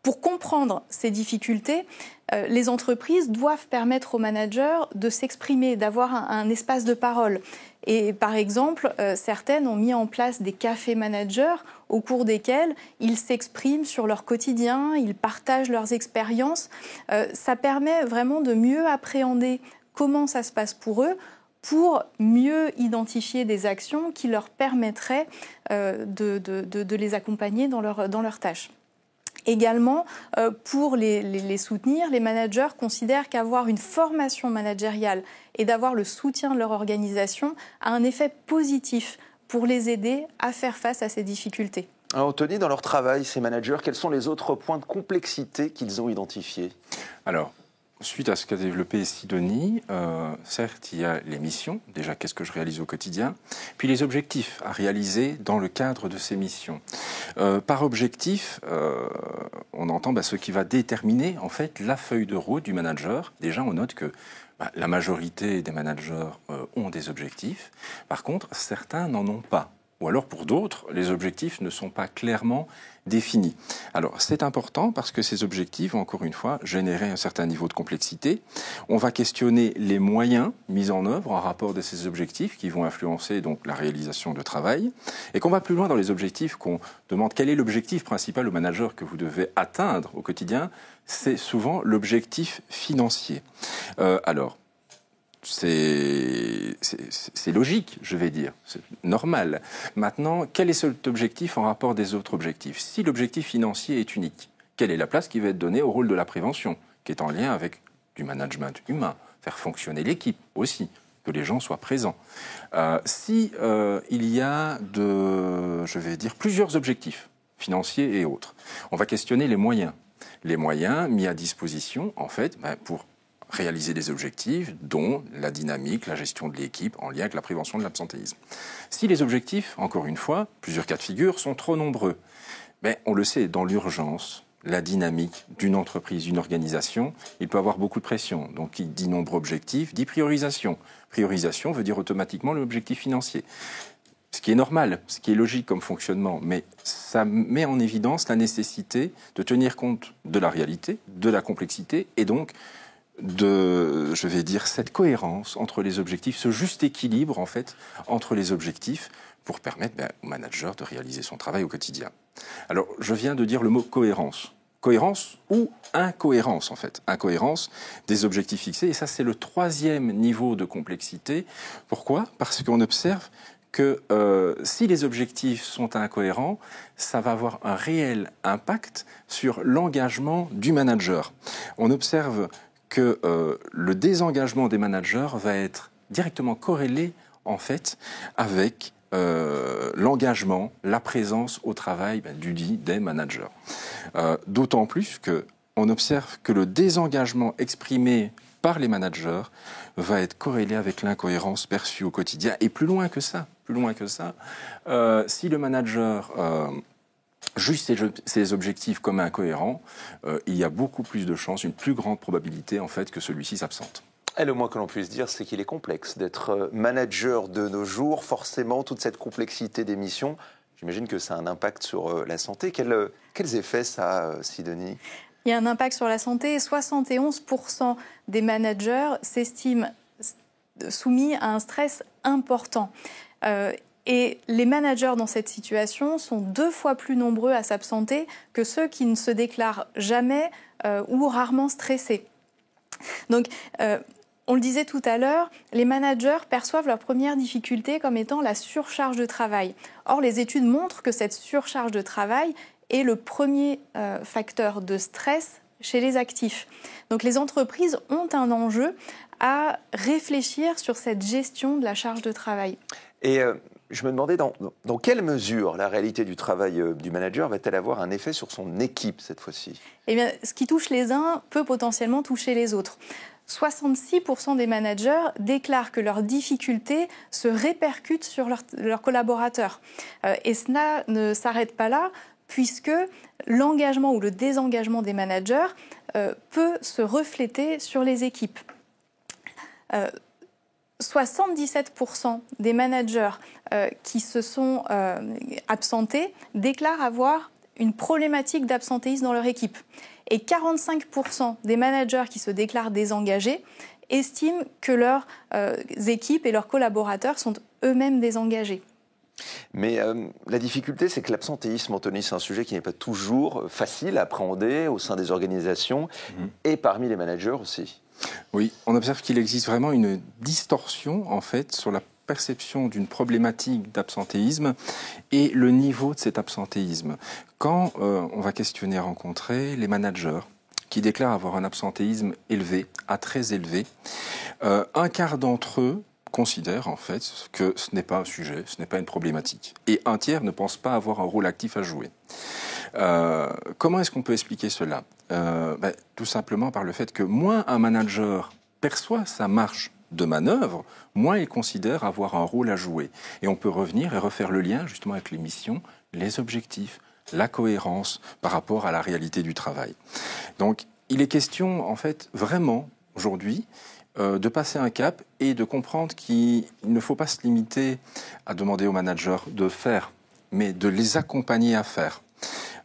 Pour comprendre ces difficultés, les entreprises doivent permettre aux managers de s'exprimer, d'avoir un espace de parole. Et par exemple, certaines ont mis en place des cafés managers au cours desquels ils s'expriment sur leur quotidien, ils partagent leurs expériences. Ça permet vraiment de mieux appréhender comment ça se passe pour eux, pour mieux identifier des actions qui leur permettraient de les accompagner dans leurs tâches. Également, pour les soutenir, les managers considèrent qu'avoir une formation managériale et d'avoir le soutien de leur organisation a un effet positif pour les aider à faire face à ces difficultés. Alors, Anthony, dans leur travail, ces managers, quels sont les autres points de complexité qu'ils ont identifiés ? Alors, suite à ce qu'a développé Sidonie, certes, il y a les missions, déjà qu'est-ce que je réalise au quotidien, puis les objectifs à réaliser dans le cadre de ces missions. Par objectif, on entend ce qui va déterminer en fait la feuille de route du manager. Déjà, on note que la majorité des managers ont des objectifs. Par contre, certains n'en ont pas. Ou alors, pour d'autres, les objectifs ne sont pas clairement définis. Alors, c'est important parce que ces objectifs vont, encore une fois, générer un certain niveau de complexité. On va questionner les moyens mis en œuvre en rapport de ces objectifs qui vont influencer donc la réalisation de travail. Et qu'on va plus loin dans les objectifs, qu'on demande quel est l'objectif principal au manager que vous devez atteindre au quotidien, c'est souvent l'objectif financier. Alors, c'est logique, je vais dire, c'est normal. Maintenant, quel est cet objectif en rapport des autres objectifs? Si l'objectif financier est unique, quelle est la place qui va être donnée au rôle de la prévention, qui est en lien avec du management humain, faire fonctionner l'équipe aussi, que les gens soient présents. Si il y a plusieurs objectifs financiers et autres, on va questionner les moyens. Les moyens mis à disposition, en fait, pour réaliser des objectifs, dont la dynamique, la gestion de l'équipe en lien avec la prévention de l'absentéisme. Si les objectifs, encore une fois, plusieurs cas de figure, sont trop nombreux, on le sait, dans l'urgence, la dynamique d'une entreprise, d'une organisation, il peut avoir beaucoup de pression. Donc, qui dit nombre d'objectifs, dit priorisation. Priorisation veut dire automatiquement l'objectif financier. Ce qui est normal, ce qui est logique comme fonctionnement, mais ça met en évidence la nécessité de tenir compte de la réalité, de la complexité, et donc cette cohérence entre les objectifs, ce juste équilibre en fait entre les objectifs pour permettre au manager de réaliser son travail au quotidien. Alors, je viens de dire le mot cohérence. Cohérence ou incohérence en fait. Incohérence des objectifs fixés, et ça c'est le troisième niveau de complexité. Pourquoi? Parce qu'on observe que si les objectifs sont incohérents, ça va avoir un réel impact sur l'engagement du manager. On observe que le désengagement des managers va être directement corrélé en fait avec l'engagement, la présence au travail des managers. D'autant plus qu'on observe que le désengagement exprimé par les managers va être corrélé avec l'incohérence perçue au quotidien. Et plus loin que ça, si le manager juge ses objectifs comme incohérents, il y a beaucoup plus de chances, une plus grande probabilité en fait que celui-ci s'absente. Et le moins que l'on puisse dire, c'est qu'il est complexe d'être manager de nos jours. Forcément, toute cette complexité des missions, j'imagine que ça a un impact sur la santé. Quels effets ça a, Sidonie ? Il y a un impact sur la santé. 71% des managers s'estiment soumis à un stress important. Et les managers dans cette situation sont 2 fois plus nombreux à s'absenter que ceux qui ne se déclarent jamais ou rarement stressés. Donc, on le disait tout à l'heure, les managers perçoivent leur première difficulté comme étant la surcharge de travail. Or, les études montrent que cette surcharge de travail est le premier facteur de stress chez les actifs. Donc, les entreprises ont un enjeu à réfléchir sur cette gestion de la charge de travail. Et je me demandais dans quelle mesure la réalité du travail du manager va-t-elle avoir un effet sur son équipe cette fois-ci ? Eh bien, ce qui touche les uns peut potentiellement toucher les autres. 66% des managers déclarent que leurs difficultés se répercutent sur leurs collaborateurs. Et cela ne s'arrête pas là, puisque l'engagement ou le désengagement des managers peut se refléter sur les équipes. 77% des managers qui se sont absentés déclarent avoir une problématique d'absentéisme dans leur équipe. Et 45% des managers qui se déclarent désengagés estiment que leurs équipes et leurs collaborateurs sont eux-mêmes désengagés. Mais la difficulté, c'est que l'absentéisme, Anthony, c'est un sujet qui n'est pas toujours facile à appréhender au sein des organisations et parmi les managers aussi. Oui, on observe qu'il existe vraiment une distorsion en fait sur la perception d'une problématique d'absentéisme et le niveau de cet absentéisme. Quand on va questionner et rencontrer les managers qui déclarent avoir un absentéisme élevé, à très élevé, un quart d'entre eux considèrent en fait que ce n'est pas un sujet, ce n'est pas une problématique. Et un tiers ne pense pas avoir un rôle actif à jouer. Comment est-ce qu'on peut expliquer cela? Tout simplement par le fait que moins un manager perçoit sa marge de manœuvre, moins il considère avoir un rôle à jouer. Et on peut revenir et refaire le lien justement avec les missions, les objectifs, la cohérence par rapport à la réalité du travail. Donc, il est question, en fait, vraiment, aujourd'hui, de passer un cap et de comprendre qu'il ne faut pas se limiter à demander aux managers de faire, mais de les accompagner à faire.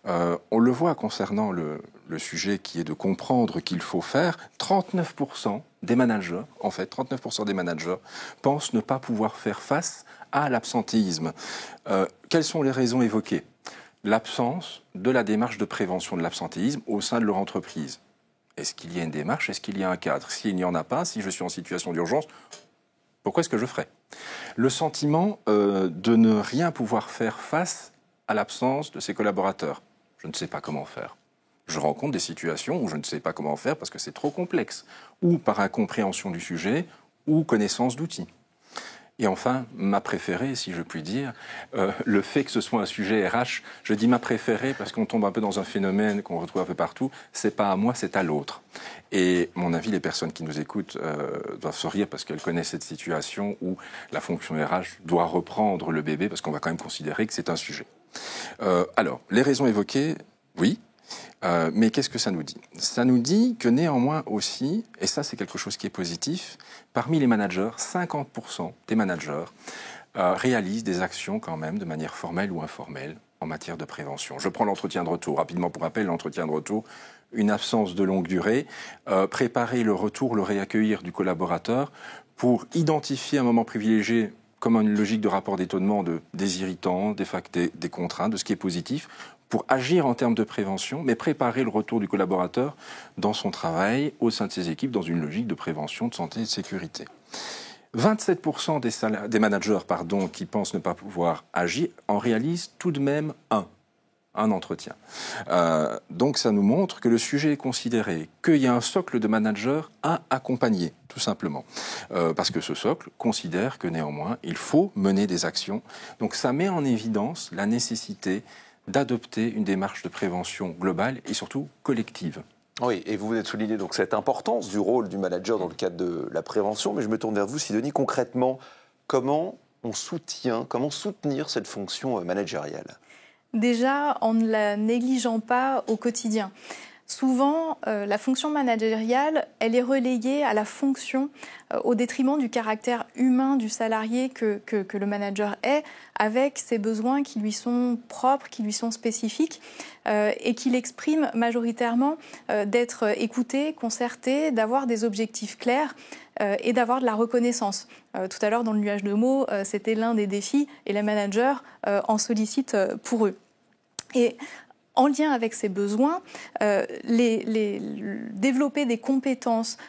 On le voit concernant le sujet qui est de comprendre qu'il faut faire, 39% des managers, en fait, 39% des managers pensent ne pas pouvoir faire face à l'absentéisme. Quelles sont les raisons évoquées? L'absence de la démarche de prévention de l'absentéisme au sein de leur entreprise. Est-ce qu'il y a une démarche? Est-ce qu'il y a un cadre? S'il n'y en a pas, si je suis en situation d'urgence, pourquoi est-ce que je ferais? Le sentiment de ne rien pouvoir faire face à l'absence de ses collaborateurs. Je ne sais pas comment faire. Je rencontre des situations où je ne sais pas comment faire parce que c'est trop complexe, ou par incompréhension du sujet, ou connaissance d'outils. Et enfin, ma préférée, si je puis dire, le fait que ce soit un sujet RH, je dis ma préférée parce qu'on tombe un peu dans un phénomène qu'on retrouve un peu partout, c'est pas à moi, c'est à l'autre. Et à mon avis, les personnes qui nous écoutent doivent se rire parce qu'elles connaissent cette situation où la fonction RH doit reprendre le bébé parce qu'on va quand même considérer que c'est un sujet. Alors, les raisons évoquées, oui. Mais qu'est-ce que ça nous dit? Ça nous dit que néanmoins aussi, et ça c'est quelque chose qui est positif, parmi les managers, 50% des managers réalisent des actions quand même de manière formelle ou informelle en matière de prévention. Je prends l'entretien de retour. Rapidement pour rappel, l'entretien de retour, une absence de longue durée, préparer le retour, le réaccueillir du collaborateur pour identifier un moment privilégié comme une logique de rapport d'étonnement des irritants, des contraintes, de ce qui est positif, pour agir en termes de prévention, mais préparer le retour du collaborateur dans son travail, au sein de ses équipes, dans une logique de prévention, de santé et de sécurité. 27% des managers qui pensent ne pas pouvoir agir en réalisent tout de même un entretien. Donc ça nous montre que le sujet est considéré, qu'il y a un socle de managers à accompagner, tout simplement. Parce que ce socle considère que néanmoins, il faut mener des actions. Donc ça met en évidence la nécessité d'adopter une démarche de prévention globale et surtout collective. Oui, et vous venez de souligner donc cette importance du rôle du manager dans le cadre de la prévention, mais je me tourne vers vous, Sidonie, concrètement, comment soutenir cette fonction managériale? Déjà, en ne la négligeant pas au quotidien. Souvent, la fonction managériale, elle est relayée à la fonction au détriment du caractère humain du salarié que le manager est, avec ses besoins qui lui sont propres, qui lui sont spécifiques, et qu'il exprime majoritairement d'être écouté, concerté, d'avoir des objectifs clairs et d'avoir de la reconnaissance. Tout à l'heure, dans le nuage de mots, c'était l'un des défis, et les managers en sollicitent pour eux. Et en lien avec ces besoins, développer des compétences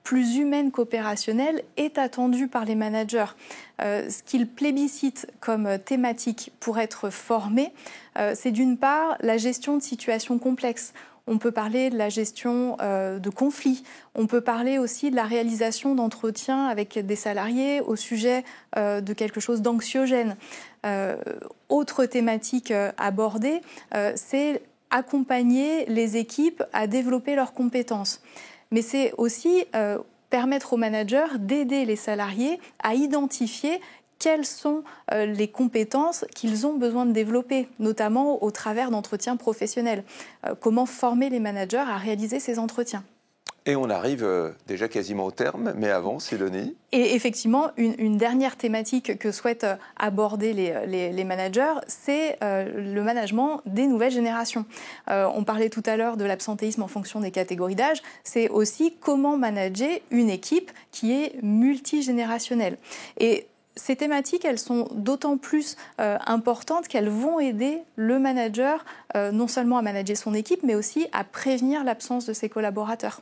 plus humaines qu'opérationnelles est attendu par les managers. Ce qu'ils plébiscitent comme thématique pour être formés, c'est d'une part la gestion de situations complexes. On peut parler de la gestion de conflits. On peut parler aussi de la réalisation d'entretiens avec des salariés au sujet de quelque chose d'anxiogène. Autre thématique abordée, c'est accompagner les équipes à développer leurs compétences. Mais c'est aussi permettre aux managers d'aider les salariés à identifier quelles sont les compétences qu'ils ont besoin de développer, notamment au travers d'entretiens professionnels. Comment former les managers à réaliser ces entretiens? Et on arrive déjà quasiment au terme, mais avant, Sidonie. Et effectivement, une dernière thématique que souhaitent aborder les managers, c'est le management des nouvelles générations. On parlait tout à l'heure de l'absentéisme en fonction des catégories d'âge. C'est aussi comment manager une équipe qui est multigénérationnelle. Et ces thématiques, elles sont d'autant plus importantes qu'elles vont aider le manager non seulement à manager son équipe, mais aussi à prévenir l'absence de ses collaborateurs.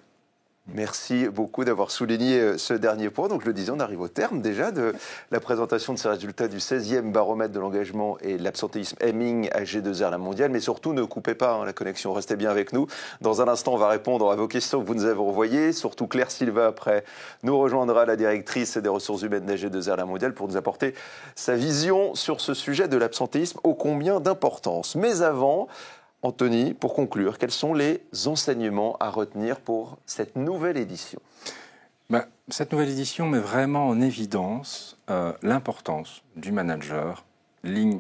Merci beaucoup d'avoir souligné ce dernier point. Donc, je le disais, on arrive au terme déjà de la présentation de ces résultats du 16e baromètre de l'engagement et de l'absentéisme Hemming à G2R La Mondiale. Mais surtout, ne coupez pas la connexion, restez bien avec nous. Dans un instant, on va répondre à vos questions que vous nous avez envoyées. Surtout, Claire Silva, après, nous rejoindra, la directrice des ressources humaines de G2R La Mondiale, pour nous apporter sa vision sur ce sujet de l'absentéisme ô combien d'importance. Mais avant, Anthony, pour conclure, quels sont les enseignements à retenir pour cette nouvelle édition ? Cette nouvelle édition met vraiment en évidence l'importance du manager,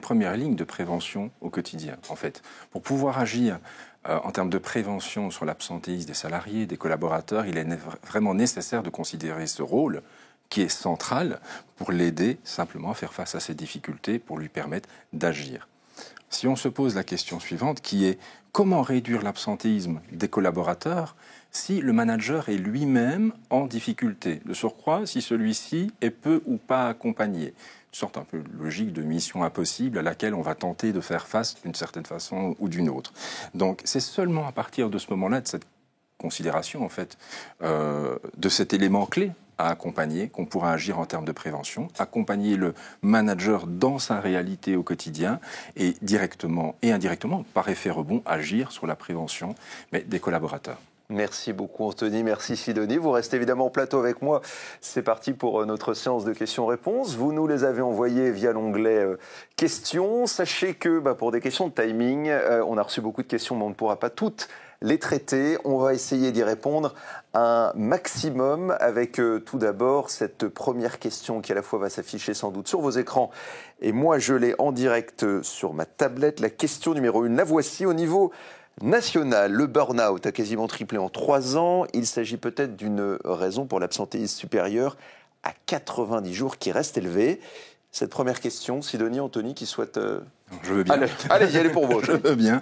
première ligne de prévention au quotidien. En fait, pour pouvoir agir en termes de prévention sur l'absentéisme des salariés, des collaborateurs, il est vraiment nécessaire de considérer ce rôle qui est central pour l'aider simplement à faire face à ces difficultés, pour lui permettre d'agir. Si on se pose la question suivante, qui est comment réduire l'absentéisme des collaborateurs si le manager est lui-même en difficulté? De surcroît, si celui-ci est peu ou pas accompagné. Une sorte un peu logique de mission impossible à laquelle on va tenter de faire face d'une certaine façon ou d'une autre. Donc c'est seulement à partir de ce moment-là, de cette considération en fait, de cet élément clé à accompagner, qu'on pourra agir en termes de prévention, accompagner le manager dans sa réalité au quotidien et directement et indirectement, par effet rebond, agir sur la prévention des collaborateurs. Merci beaucoup Anthony, merci Sidonie. Vous restez évidemment au plateau avec moi. C'est parti pour notre séance de questions-réponses. Vous nous les avez envoyées via l'onglet questions. Sachez que pour des questions de timing, on a reçu beaucoup de questions, mais on ne pourra pas toutes les traiter. On va essayer d'y répondre un maximum avec tout d'abord cette première question qui à la fois va s'afficher sans doute sur vos écrans et moi je l'ai en direct sur ma tablette. La question numéro 1, la voici. Au niveau national, le burn-out a quasiment triplé en 3 ans. Il s'agit peut-être d'une raison pour l'absentéisme supérieur à 90 jours qui reste élevé. Cette première question, Sidonie, Anthony, qui souhaite... Je veux bien. Allez-y, allez pour vous. Je veux bien.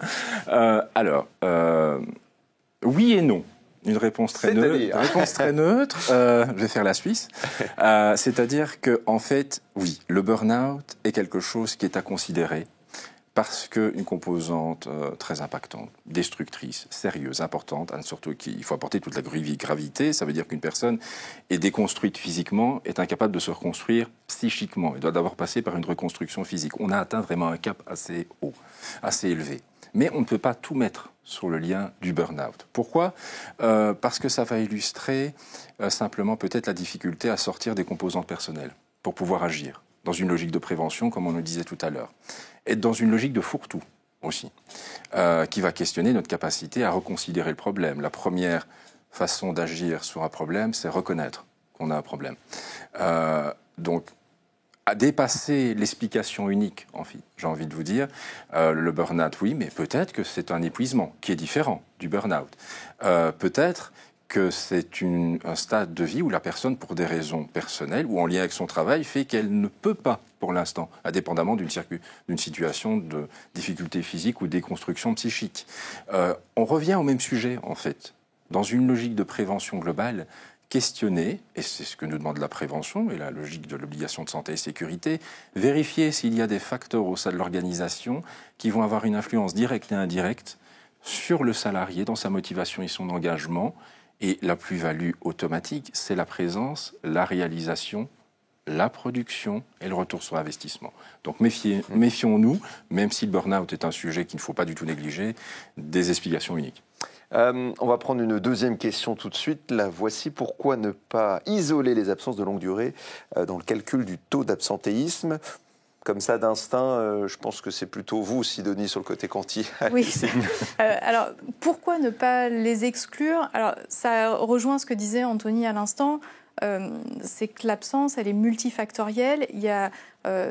Oui et non. Une réponse très neutre. Je vais faire la Suisse. C'est-à-dire que, en fait, oui, le burn-out est quelque chose qui est à considérer parce qu'une composante très impactante, destructrice, sérieuse, importante, surtout qu'il faut apporter toute la gravité, ça veut dire qu'une personne est déconstruite physiquement, est incapable de se reconstruire psychiquement. Elle doit d'abord passer par une reconstruction physique. On a atteint vraiment un cap assez haut, assez élevé. Mais on ne peut pas tout mettre sur le lien du burn-out. Pourquoi ? Parce que ça va illustrer simplement peut-être la difficulté à sortir des composantes personnelles pour pouvoir agir dans une logique de prévention, comme on le disait tout à l'heure, et dans une logique de fourre-tout aussi, qui va questionner notre capacité à reconsidérer le problème. La première façon d'agir sur un problème, c'est reconnaître qu'on a un problème. Donc, à dépasser l'explication unique, j'ai envie de vous dire, le burn-out, oui, mais peut-être que c'est un épuisement qui est différent du burn-out. Peut-être que c'est un stade de vie où la personne, pour des raisons personnelles ou en lien avec son travail, fait qu'elle ne peut pas, pour l'instant, indépendamment d'une situation de difficulté physique ou de déconstruction psychique. On revient au même sujet, en fait, dans une logique de prévention globale, questionner, et c'est ce que nous demande la prévention et la logique de l'obligation de santé et sécurité, vérifier s'il y a des facteurs au sein de l'organisation qui vont avoir une influence directe et indirecte sur le salarié dans sa motivation et son engagement. Et la plus-value automatique, c'est la présence, la réalisation, la production et le retour sur investissement. Donc méfions-nous, même si le burn-out est un sujet qu'il ne faut pas du tout négliger, des explications uniques. On va prendre une deuxième question tout de suite. La voici. Pourquoi ne pas isoler les absences de longue durée dans le calcul du taux d'absentéisme ? Comme ça, d'instinct, je pense que c'est plutôt vous, Sidonie, sur le côté quanti. Oui. Alors, pourquoi ne pas les exclure ? Alors, ça rejoint ce que disait Anthony à l'instant. C'est que l'absence, elle est multifactorielle. Il y a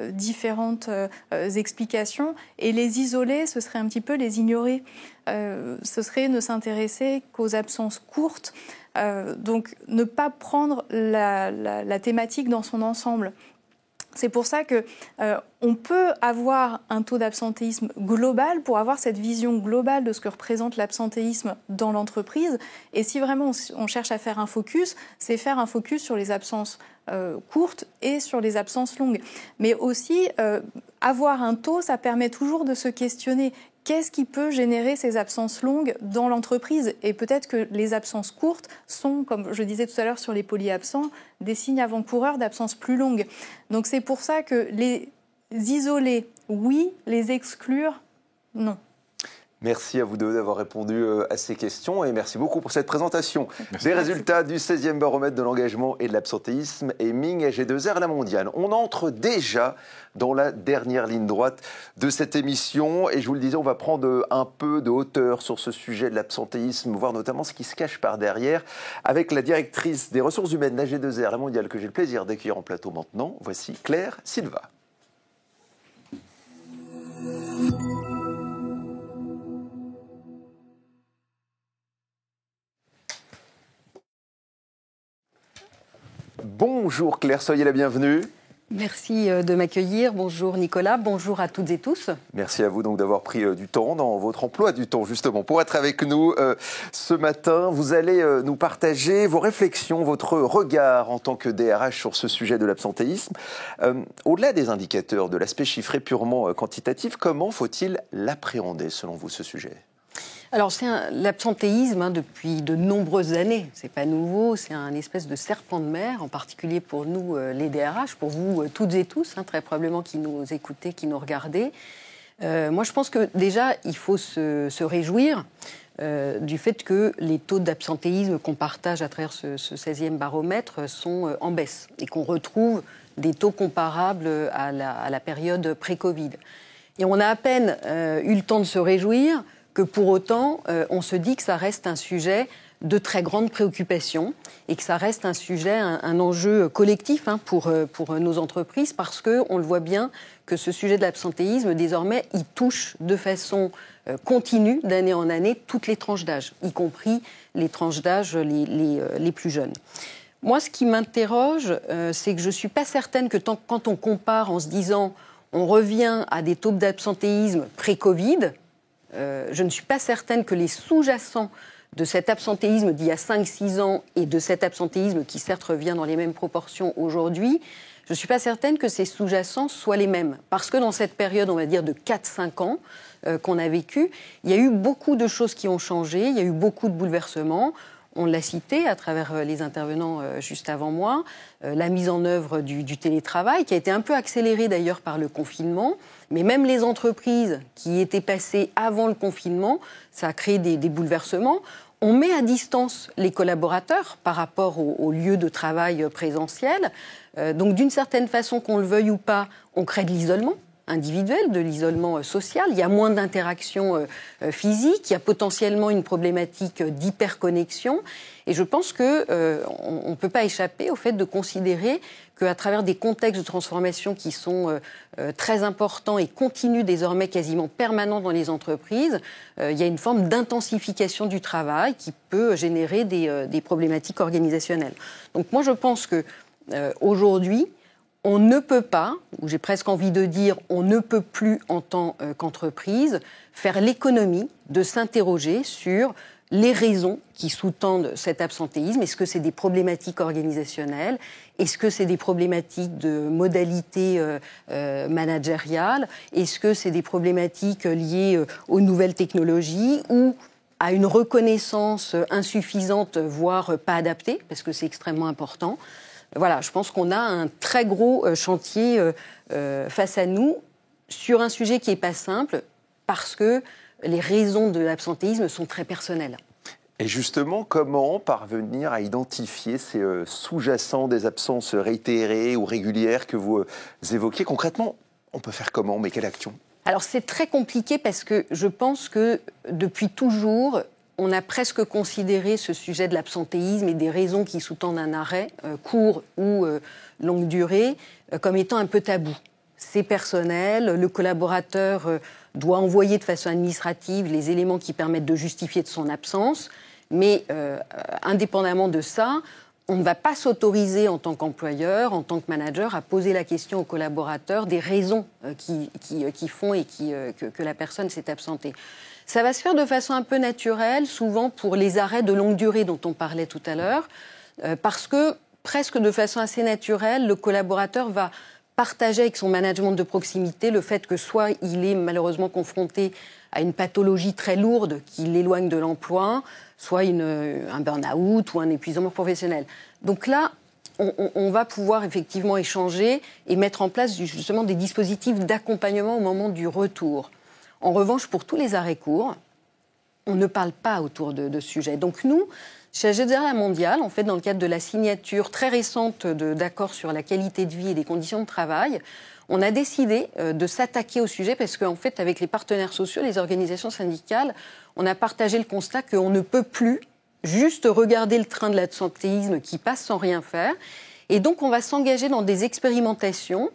différentes explications. Et les isoler, ce serait un petit peu les ignorer. Ce serait ne s'intéresser qu'aux absences courtes. Donc, ne pas prendre la thématique dans son ensemble. C'est pour ça qu'on peut avoir un taux d'absentéisme global pour avoir cette vision globale de ce que représente l'absentéisme dans l'entreprise. Et si vraiment on cherche à faire un focus, c'est faire un focus sur les absences courtes et sur les absences longues. Mais aussi, avoir un taux, ça permet toujours de se questionner. Qu'est-ce qui peut générer ces absences longues dans l'entreprise ? Et peut-être que les absences courtes sont, comme je disais tout à l'heure sur les polyabsents, des signes avant-coureurs d'absences plus longues. Donc c'est pour ça que les isoler, oui, les exclure, non. Merci à vous deux d'avoir répondu à ces questions et merci beaucoup pour cette présentation des résultats du 16e baromètre de l'engagement et de l'absentéisme et Ming AG2R La Mondiale. On entre déjà dans la dernière ligne droite de cette émission et je vous le disais, on va prendre un peu de hauteur sur ce sujet de l'absentéisme, voir notamment ce qui se cache par derrière avec la directrice des ressources humaines d'AG2R La Mondiale que j'ai le plaisir d'accueillir en plateau maintenant. Voici Claire Silva. Bonjour Claire, soyez la bienvenue. Merci de m'accueillir. Bonjour Nicolas, bonjour à toutes et tous. Merci à vous donc d'avoir pris du temps dans votre emploi du temps justement pour être avec nous ce matin. Vous allez nous partager vos réflexions, votre regard en tant que DRH sur ce sujet de l'absentéisme. Au-delà des indicateurs, de l'aspect chiffré purement quantitatif, comment faut-il l'appréhender selon vous ce sujet ? Alors l'absentéisme depuis de nombreuses années, c'est pas nouveau, c'est un espèce de serpent de mer, en particulier pour nous les DRH, pour vous toutes et tous, très probablement qui nous écoutez, qui nous regardez. Moi je pense que déjà il faut se réjouir du fait que les taux d'absentéisme qu'on partage à travers ce 16e baromètre sont en baisse et qu'on retrouve des taux comparables à la période pré-Covid. Et on a à peine eu le temps de se réjouir que pour autant, on se dit que ça reste un sujet de très grande préoccupation et que ça reste un sujet, un enjeu collectif pour nos entreprises parce qu'on le voit bien que ce sujet de l'absentéisme, désormais, il touche de façon continue, d'année en année, toutes les tranches d'âge, y compris les tranches d'âge les plus jeunes. Moi, ce qui m'interroge, c'est que je ne suis pas certaine que quand on compare en se disant on revient à des taux d'absentéisme pré-Covid, je ne suis pas certaine que les sous-jacents de cet absentéisme d'il y a 5-6 ans et de cet absentéisme qui certes revient dans les mêmes proportions aujourd'hui, je ne suis pas certaine que ces sous-jacents soient les mêmes. Parce que dans cette période, on va dire de 4-5 ans qu'on a vécu, il y a eu beaucoup de choses qui ont changé, il y a eu beaucoup de bouleversements. On l'a cité à travers les intervenants juste avant moi, la mise en œuvre du télétravail, qui a été un peu accélérée d'ailleurs par le confinement. Mais même les entreprises qui étaient passées avant le confinement, ça a créé des bouleversements. On met à distance les collaborateurs par rapport au lieu de travail présentiel. Donc d'une certaine façon, qu'on le veuille ou pas, on crée de l'isolement individuel, de l'isolement social. Il y a moins d'interactions physiques, il y a potentiellement une problématique d'hyperconnexion. Et je pense qu'on ne peut pas échapper au fait de considérer qu'à travers des contextes de transformation qui sont très importants et continus désormais quasiment permanents dans les entreprises, il y a une forme d'intensification du travail qui peut générer des problématiques organisationnelles. Donc moi je pense qu'aujourd'hui, on ne peut pas, ou j'ai presque envie de dire, on ne peut plus en tant qu'entreprise faire l'économie de s'interroger sur les raisons qui sous-tendent cet absentéisme. Est-ce que c'est des problématiques organisationnelles ? Est-ce que c'est des problématiques de modalités managériales ? Est-ce que c'est des problématiques liées aux nouvelles technologies ou à une reconnaissance insuffisante, voire pas adaptée, parce que c'est extrêmement important ? Voilà, je pense qu'on a un très gros chantier face à nous sur un sujet qui n'est pas simple parce que les raisons de l'absentéisme sont très personnelles. Et justement, comment parvenir à identifier ces sous-jacents des absences réitérées ou régulières que vous évoquiez ? Concrètement, on peut faire comment ? Mais quelle action ? Alors c'est très compliqué parce que je pense que depuis toujours, on a presque considéré ce sujet de l'absentéisme et des raisons qui sous-tendent un arrêt, court ou longue durée, comme étant un peu tabou. C'est personnel, le collaborateur doit envoyer de façon administrative les éléments qui permettent de justifier de son absence, mais indépendamment de ça, on ne va pas s'autoriser en tant qu'employeur, en tant que manager, à poser la question aux collaborateurs des raisons qui font et que la personne s'est absentée. Ça va se faire de façon un peu naturelle, souvent pour les arrêts de longue durée dont on parlait tout à l'heure, parce que presque de façon assez naturelle, le collaborateur va partager avec son management de proximité le fait que soit il est malheureusement confronté à une pathologie très lourde qui l'éloigne de l'emploi, soit un burn-out ou un épuisement professionnel. Donc là, on va pouvoir effectivement échanger et mettre en place justement des dispositifs d'accompagnement au moment du retour. En revanche, pour tous les arrêts courts, on ne parle pas autour de ce sujet. Donc nous, chez AG2R Mondial, en fait, dans le cadre de la signature très récente d'accords sur la qualité de vie et des conditions de travail, on a décidé de s'attaquer au sujet parce qu'en fait, avec les partenaires sociaux, les organisations syndicales, on a partagé le constat qu'on ne peut plus juste regarder le train de l'absentéisme qui passe sans rien faire. Et donc, on va s'engager dans des expérimentations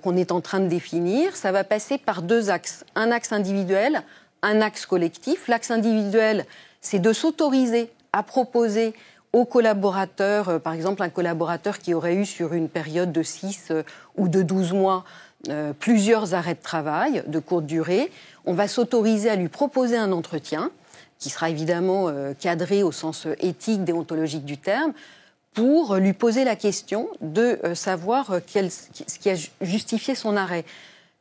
qu'on est en train de définir. Ça va passer par 2 axes. Un axe individuel, un axe collectif. L'axe individuel, c'est de s'autoriser à proposer aux collaborateurs, par exemple un collaborateur qui aurait eu sur une période de 6 ou de 12 mois plusieurs arrêts de travail de courte durée, on va s'autoriser à lui proposer un entretien qui sera évidemment cadré au sens éthique, déontologique du terme, pour lui poser la question de savoir ce qui a justifié son arrêt.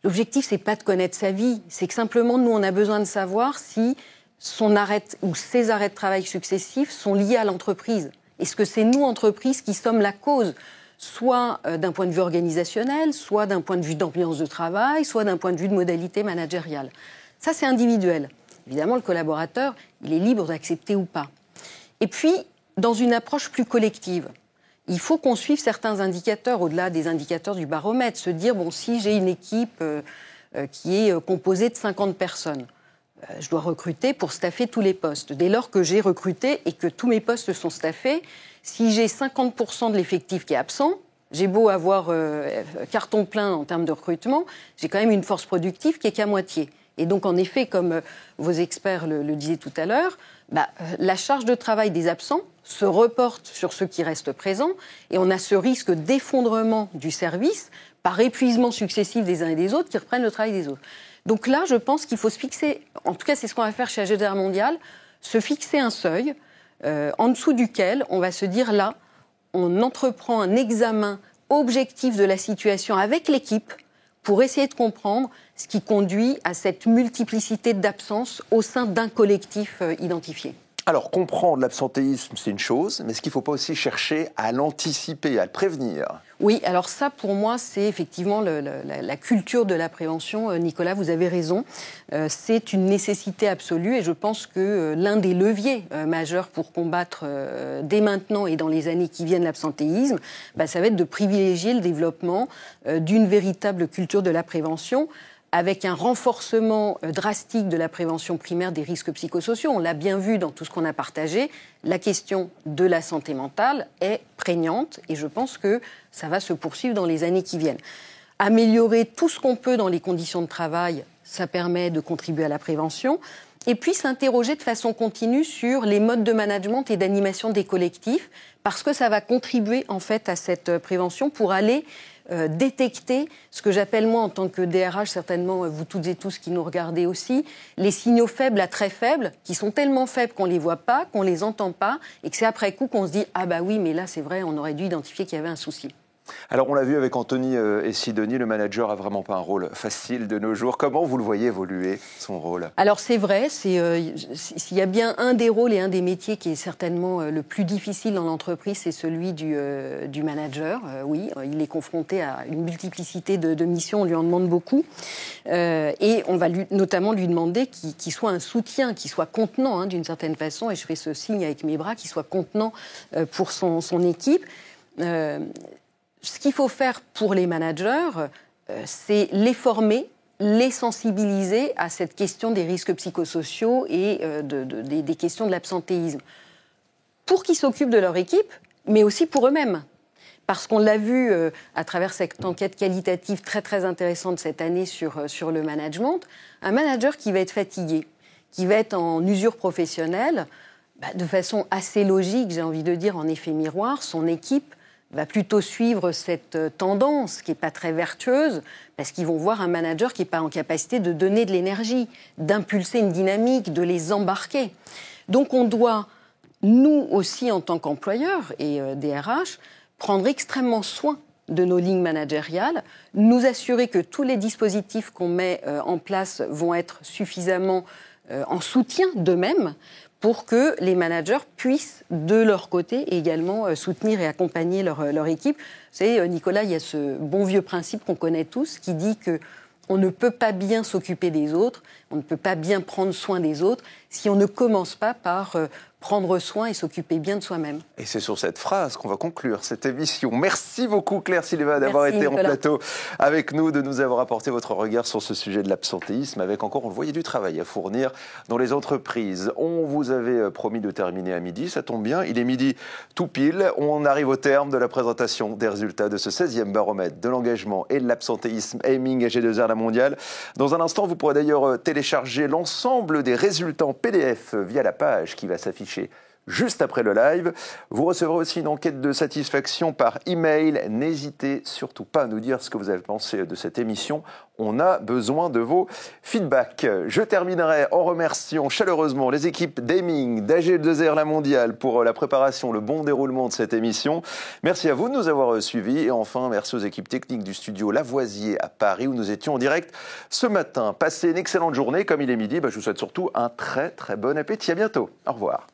L'objectif, c'est pas de connaître sa vie, c'est que simplement, nous, on a besoin de savoir si son arrêt ou ses arrêts de travail successifs sont liés à l'entreprise. Est-ce que c'est nous, entreprises, qui sommes la cause, soit d'un point de vue organisationnel, soit d'un point de vue d'ambiance de travail, soit d'un point de vue de modalité managériale. Ça, c'est individuel. Évidemment, le collaborateur, il est libre d'accepter ou pas. Et puis, dans une approche plus collective, il faut qu'on suive certains indicateurs, au-delà des indicateurs du baromètre, se dire, bon, si j'ai une équipe qui est composée de 50 personnes, je dois recruter pour staffer tous les postes. Dès lors que j'ai recruté et que tous mes postes sont staffés, si j'ai 50% de l'effectif qui est absent, j'ai beau avoir carton plein en termes de recrutement, j'ai quand même une force productive qui est qu'à moitié. Et donc, en effet, comme vos experts le disaient tout à l'heure, la charge de travail des absents se reporte sur ceux qui restent présents et on a ce risque d'effondrement du service par épuisement successif des uns et des autres qui reprennent le travail des autres. Donc là, je pense qu'il faut se fixer, en tout cas c'est ce qu'on va faire chez AG2R Mondial, se fixer un seuil en dessous duquel on va se dire là, on entreprend un examen objectif de la situation avec l'équipe pour essayer de comprendre ce qui conduit à cette multiplicité d'absences au sein d'un collectif identifié. Alors, comprendre l'absentéisme, c'est une chose, mais est-ce qu'il ne faut pas aussi chercher à l'anticiper, à le prévenir ? Oui, alors ça, pour moi, c'est effectivement la culture de la prévention. Nicolas, vous avez raison. C'est une nécessité absolue et je pense que l'un des leviers majeurs pour combattre dès maintenant et dans les années qui viennent l'absentéisme, ça va être de privilégier le développement d'une véritable culture de la prévention, avec un renforcement drastique de la prévention primaire des risques psychosociaux. On l'a bien vu dans tout ce qu'on a partagé, la question de la santé mentale est prégnante et je pense que ça va se poursuivre dans les années qui viennent. Améliorer tout ce qu'on peut dans les conditions de travail, ça permet de contribuer à la prévention. Et puis s'interroger de façon continue sur les modes de management et d'animation des collectifs, parce que ça va contribuer en fait à cette prévention pour aller détecter ce que j'appelle moi en tant que DRH, certainement vous toutes et tous qui nous regardez aussi, les signaux faibles à très faibles, qui sont tellement faibles qu'on ne les voit pas, qu'on ne les entend pas, et que c'est après coup qu'on se dit « Ah bah oui, mais là c'est vrai, on aurait dû identifier qu'il y avait un souci ». Alors on l'a vu avec Anthony et Sidonie, le manager n'a vraiment pas un rôle facile de nos jours. Comment vous le voyez évoluer, son rôle ? Alors c'est vrai, s'il y a bien un des rôles et un des métiers qui est certainement le plus difficile dans l'entreprise, c'est celui du manager. Oui, il est confronté à une multiplicité de missions, on lui en demande beaucoup. Et on va notamment lui demander qu'il soit un soutien, qu'il soit contenant d'une certaine façon, et je fais ce signe avec mes bras, qu'il soit contenant pour son équipe. Ce qu'il faut faire pour les managers, c'est les former, les sensibiliser à cette question des risques psychosociaux et des questions de l'absentéisme. Pour qu'ils s'occupent de leur équipe, mais aussi pour eux-mêmes. Parce qu'on l'a vu à travers cette enquête qualitative très très intéressante cette année sur le management, un manager qui va être fatigué, qui va être en usure professionnelle, de façon assez logique, j'ai envie de dire, en effet miroir, son équipe va plutôt suivre cette tendance qui n'est pas très vertueuse, parce qu'ils vont voir un manager qui n'est pas en capacité de donner de l'énergie, d'impulser une dynamique, de les embarquer. Donc on doit, nous aussi en tant qu'employeurs et DRH, prendre extrêmement soin de nos lignes managériales, nous assurer que tous les dispositifs qu'on met en place vont être suffisamment en soutien d'eux-mêmes, pour que les managers puissent, de leur côté, également soutenir et accompagner leur équipe. Vous savez, Nicolas, il y a ce bon vieux principe qu'on connaît tous, qui dit qu'on ne peut pas bien s'occuper des autres, On ne peut pas bien prendre soin des autres si on ne commence pas par prendre soin et s'occuper bien de soi-même. Et c'est sur cette phrase qu'on va conclure cette émission. Merci beaucoup Claire Silva d'avoir été en plateau avec nous, de nous avoir apporté votre regard sur ce sujet de l'absentéisme, avec encore, on le voyait, du travail à fournir dans les entreprises. On vous avait promis de terminer à midi, ça tombe bien, il est midi tout pile. On arrive au terme de la présentation des résultats de ce 16e baromètre de l'engagement et de l'absentéisme Aiming AG2R La Mondiale. Dans un instant, vous pourrez d'ailleurs télécharger l'ensemble des résultats en PDF via la page qui va s'afficher juste après le live. Vous recevrez aussi une enquête de satisfaction par email. N'hésitez surtout pas à nous dire ce que vous avez pensé de cette émission. On a besoin de vos feedbacks. Je terminerai en remerciant chaleureusement les équipes d'Aiming, d'AG2R La Mondiale pour la préparation, le bon déroulement de cette émission. Merci à vous de nous avoir suivis. Et enfin, merci aux équipes techniques du studio Lavoisier à Paris où nous étions en direct ce matin. Passez une excellente journée. Comme il est midi, je vous souhaite surtout un très très bon appétit. À bientôt. Au revoir.